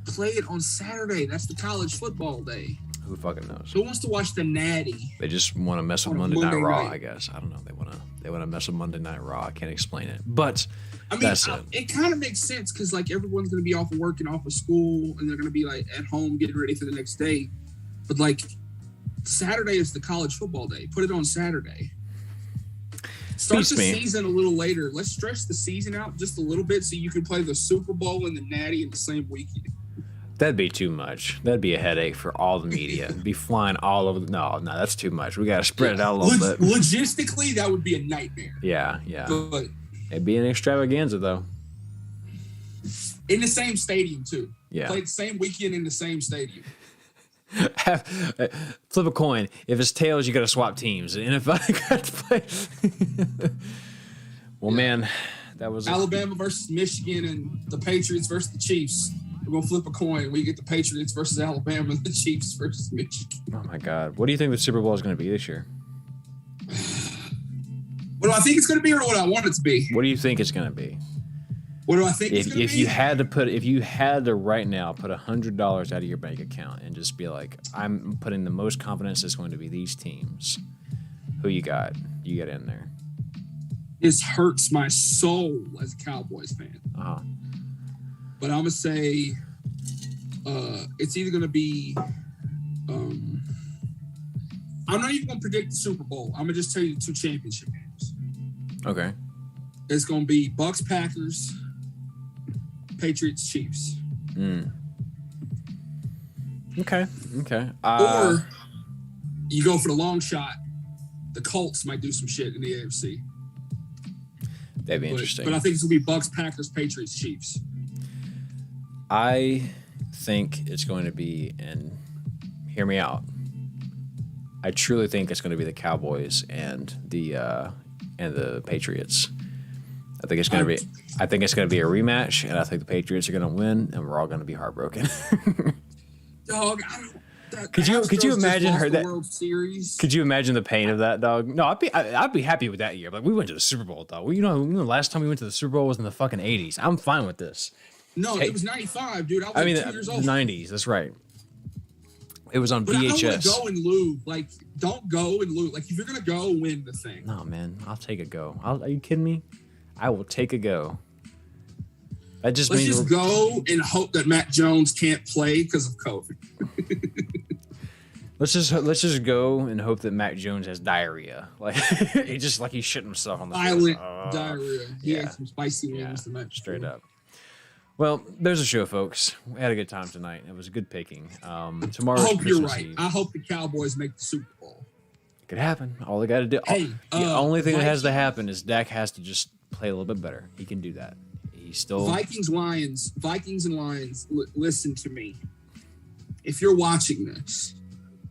play it on Saturday? That's the college football day. Who fucking knows? Who wants to watch the Natty? They just want to mess with Monday Night Raw, I guess. I don't know. They want to mess with Monday Night Raw. I can't explain it. But that's it. It kind of makes sense because everyone's going to be off of work and off of school, and they're going to be at home getting ready for the next day. But Saturday is the college football day. Put it on Saturday. Start the season a little later. Let's stretch the season out just a little bit so you can play the Super Bowl and the Natty in the same weekend. That'd be too much. That'd be a headache for all the media. Be flying all over. No, that's too much. We got to spread it out a little bit. Logistically, that would be a nightmare. Yeah. But it'd be an extravaganza, though. In the same stadium, too. Yeah. Play the same weekend in the same stadium. Flip a coin. If it's tails, you got to swap teams. And if I got to play. Well, man, that was Alabama versus Michigan and the Patriots versus the Chiefs. We're going to flip a coin. We get the Patriots versus Alabama and the Chiefs versus Michigan. Oh, my God. What do you think the Super Bowl is going to be this year? What do I think it's going to be or what I want it to be? What do you think it's going to be? What do I think it's going to be? If you had to right now put $100 out of your bank account and just be like, I'm putting the most confidence it's going to be these teams, who you got? You get in there. This hurts my soul as a Cowboys fan. Uh-huh. But I'm going to say it's either going to be I'm not even going to predict the Super Bowl. I'm going to just tell you the 2 championship games. Okay. It's going to be Bucks, Packers, Patriots, Chiefs. Okay. Or you go for the long shot. The Colts might do some shit in the AFC. That'd be interesting. But I think it's going to be Bucks, Packers, Patriots, Chiefs. I think it's going to be, and hear me out, I truly think it's going to be the Cowboys and the Patriots. I think it's going to be a rematch, and I think the Patriots are going to win, and we're all going to be heartbroken. Dog, could you imagine her that World Series? Could you imagine the pain of that, dog? No, I'd be happy with that year. Like, we went to the Super Bowl, dog. Well, the last time we went to the Super Bowl was in the fucking 80s. I'm fine with this. No, it was 95, dude. I was 2 years old. The 90s. That's right. It was on VHS. I don't want to go and lose. Like, don't go and lose. Like, if you're gonna go, win the thing. No, man, I'll take a go. Are you kidding me? I will take a go. That just Let's means just go and hope that Mac Jones can't play because of COVID. Let's just go and hope that Mac Jones has diarrhea. Like he's shitting himself on the violent diarrhea. He ate some spicy wings. Straight up. Well, there's a show, folks. We had a good time tonight. It was good picking. Tomorrow. I hope you're right. I hope the Cowboys make the Super Bowl. It could happen. All they got to do. Hey, the only thing that has to happen is Dak has to just play a little bit better. He can do that. He's still Vikings and Lions. Listen to me. If you're watching this,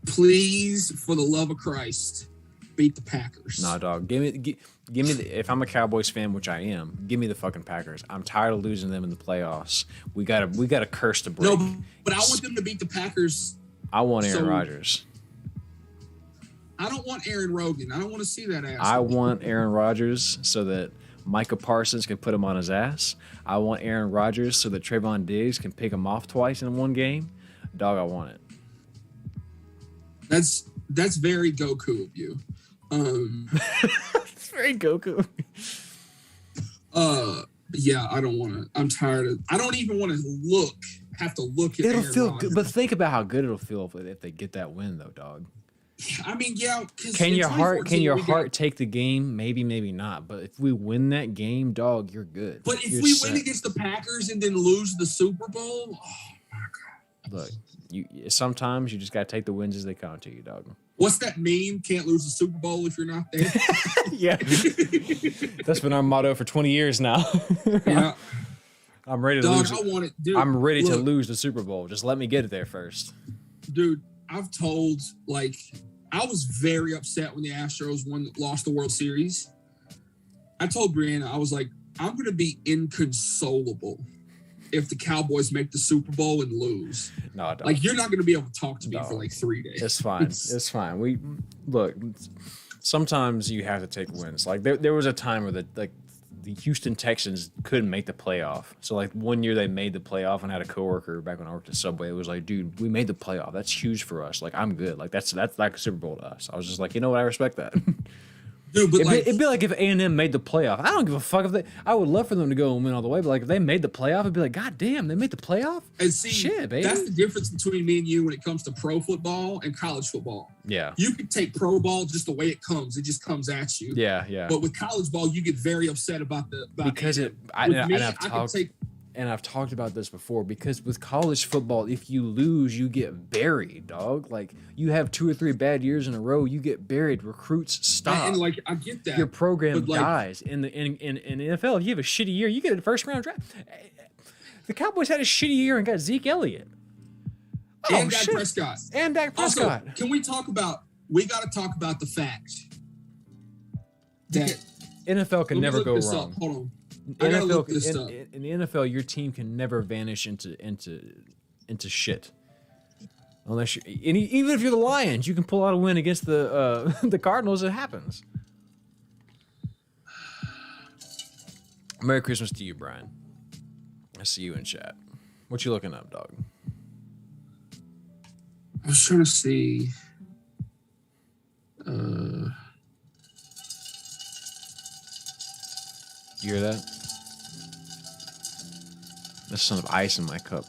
please, for the love of Christ, beat the Packers. Nah, dog. Give me if I'm a Cowboys fan, which I am, give me the fucking Packers. I'm tired of losing them in the playoffs. We gotta curse to break. No, but I want them to beat the Packers. I want Aaron Rodgers. I don't want Aaron Rodgers. I don't want to see that ass. I want Aaron Rodgers so that Micah Parsons can put him on his ass. I want Aaron Rodgers so that Trayvon Diggs can pick him off twice in one game. Dog, I want it. That's very Goku of you. It's very Goku. Yeah, I don't want to. I'm tired of. I don't even want to have to look at. It'll feel good, but think about how good it'll feel if they get that win, though, dog. I mean, yeah. Can your heart take the game? Maybe, maybe not. But if we win that game, dog, you're good. But if we win against the Packers and then lose the Super Bowl, oh my God. Look, sometimes you just gotta take the wins as they come to you, dog. What's that meme? Can't lose the Super Bowl if you're not there. Yeah, that's been our motto for 20 years now. Yeah, I'm ready to lose. I want it, dude. I'm ready to lose the Super Bowl. Just let me get it there first, dude. I was very upset when the Astros lost the World Series. I told Brianna, I was like, I'm going to be inconsolable if the Cowboys make the Super Bowl and lose. No, I don't. Like, you're not going to be able to talk to me for like 3 days. It's fine. It's fine. We look. Sometimes you have to take wins. Like there was a time where the Houston Texans couldn't make the playoff. So like one year they made the playoff, and I had a coworker back when I worked at Subway. It was like, dude, we made the playoff. That's huge for us. Like, I'm good. Like that's like a Super Bowl to us. I was just like, you know what? I respect that. Dude, but it'd be like if A&M made the playoff. I don't give a fuck if I would love for them to go and win all the way, but like if they made the playoff, I'd be like, God damn, they made the playoff? And see, shit, baby. That's the difference between me and you when it comes to pro football and college football. Yeah. You can take pro ball just the way it comes. It just comes at you. Yeah, yeah. But with college ball, you get very upset about because I've talked about this before, because with college football, if you lose, you get buried, dog. Like, you have 2 or 3 bad years in a row, you get buried. Recruits stop. And like, I get that. Your program dies. In the NFL, if you have a shitty year, you get a first round draft. The Cowboys had a shitty year and got Zeke Elliott. And Dak Prescott. And Dak Prescott. Also, we got to talk about the fact that NFL can never go wrong. Hold on. In the NFL, your team can never vanish into shit, unless even if you're the Lions, you can pull out a win against the the Cardinals. It happens. Merry Christmas to you, Brian. I see you in chat. What you looking up, dog? I was trying to see. You hear that? There's some ice in my cup.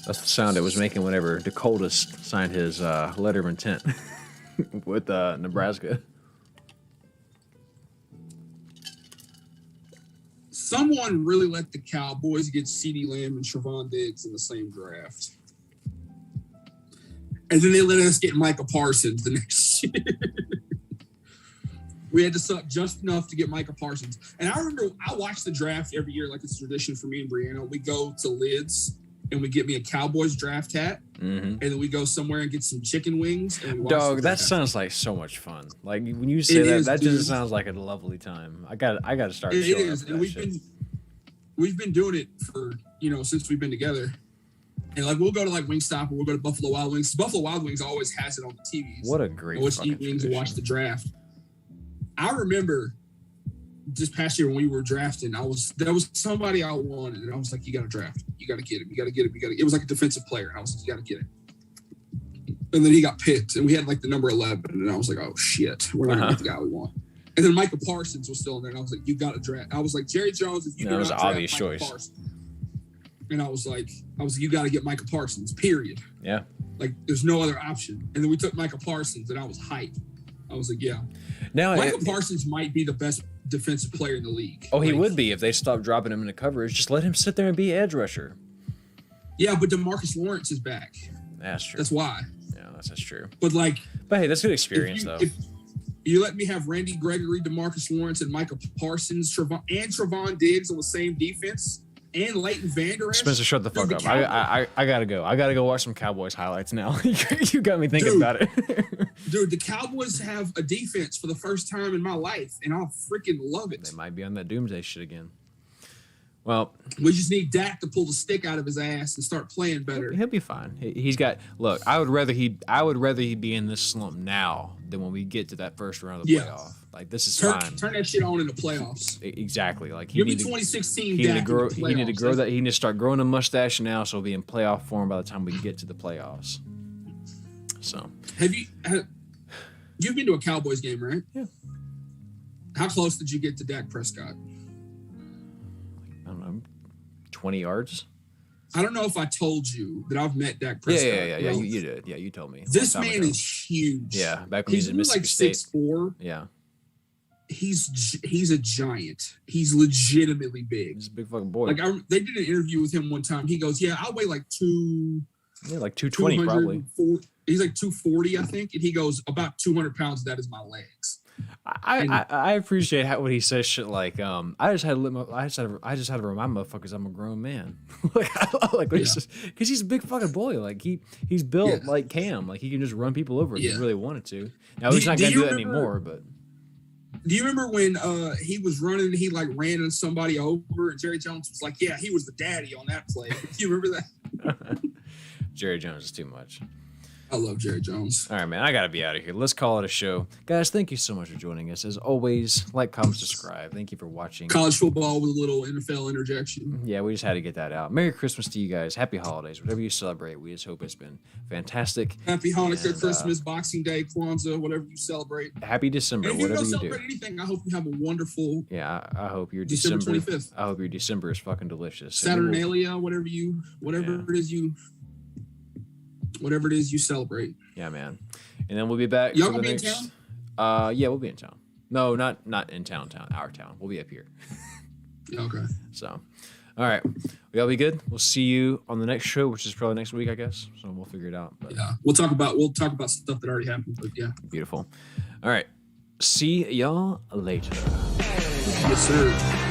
That's the sound it was making whenever DeColdest signed his letter of intent with Nebraska. Someone really let the Cowboys get CeeDee Lamb and Trevon Diggs in the same draft. And then they let us get Micah Parsons the next year. We had to suck just enough to get Micah Parsons. And I remember I watch the draft every year like it's a tradition for me and Brianna. We go to Lids and we get me a Cowboys draft hat. Mm-hmm. And then we go somewhere and get some chicken wings. And we watch Dog, that sounds like so much fun. Like when you say that just sounds like a lovely time. I got to start showing up. It is. And we've been doing it for, since we've been together. And like we'll go to like Wingstop or we'll go to Buffalo Wild Wings. Buffalo Wild Wings always has it on the TVs. What a great always eat wings and watch the draft. I remember this past year when we were drafting, there was somebody I wanted, and I was like, "You got to draft. You got to get him. You got to get him. It was like a defensive player. And I was like, "You got to get him." And then he got picked, and we had like the number 11, and I was like, "Oh shit, we're not gonna get the guy we want." And then Micah Parsons was still in there, and I was like, "You got to draft." I was like, "Jerry Jones, if you do not draft obvious Micah choice." Parsons. And I was like, "You got to get Micah Parsons. Period." Yeah. Like, there's no other option. And then we took Micah Parsons, and I was hyped. I was like, yeah. Now, Michael Parsons might be the best defensive player in the league. Oh, he would be if they stopped dropping him into coverage. Just let him sit there and be edge rusher. Yeah, but DeMarcus Lawrence is back. That's true. That's why. Yeah, that's true. But hey, that's good experience, though. If you let me have Randy Gregory, DeMarcus Lawrence, and Micah Parsons, Trevon Diggs on the same defense, and Leighton Vander Esch. Spencer, shut the fuck up. I gotta go. I gotta go watch some Cowboys highlights now. You got me thinking about it. Dude, the Cowboys have a defense for the first time in my life, and I freaking love it. They might be on that doomsday shit again. Well, we just need Dak to pull the stick out of his ass and start playing better. He'll be fine. He's got. Look, I would rather he be in this slump now than when we get to that first round of the playoff. Like, this is fine. Turn that shit on in the playoffs. Exactly. Like, give me 2016. He need to grow that. He need to start growing a mustache now, so he'll be in playoff form by the time we get to the playoffs. So, you've been to a Cowboys game, right? Yeah. How close did you get to Dak Prescott? I don't know, 20 yards. I don't know if I told you that I've met Dak Prescott. Yeah. You did. Yeah, you told me. This man is huge. Yeah, back when he was in Mississippi State. 6'4". Yeah. He's a giant. He's legitimately big. He's a big fucking boy. Like they did an interview with him one time. He goes, "Yeah, I weigh like 220 probably." He's like 240, I think, and he goes, "About 200 pounds of that is my legs." I appreciate when he says shit like, I just had to remind motherfuckers I'm a grown man. Because he's a big fucking boy. Like he's built like Cam. Like he can just run people over if he really wanted to. Now he's not gonna do that anymore, but. Do you remember when he was running and he like ran into somebody over and Jerry Jones was like, yeah, he was the daddy on that play. Do you remember that? Jerry Jones is too much. I love Jerry Jones. All right, man. I got to be out of here. Let's call it a show. Guys, thank you so much for joining us. As always, like, comment, subscribe. Thank you for watching. College football with a little NFL interjection. Yeah, we just had to get that out. Merry Christmas to you guys. Happy holidays. Whatever you celebrate, we just hope it's been fantastic. Happy Hanukkah, Christmas, Boxing Day, Kwanzaa, whatever you celebrate. Happy December, and if whatever you you celebrate anything, I hope you have a wonderful I hope your December 25th. I hope your December is fucking delicious. Saturnalia, whatever it is you celebrate. Yeah, man. And then we'll be back. Y'all gonna be in town? Yeah, we'll be in town. No, not in town. Our town. We'll be up here. Okay. So, all right. We all be good. We'll see you on the next show, which is probably next week, I guess. So we'll figure it out. But. Yeah, we'll talk about stuff that already happened. But yeah. Beautiful. All right. See y'all later. Yes, sir.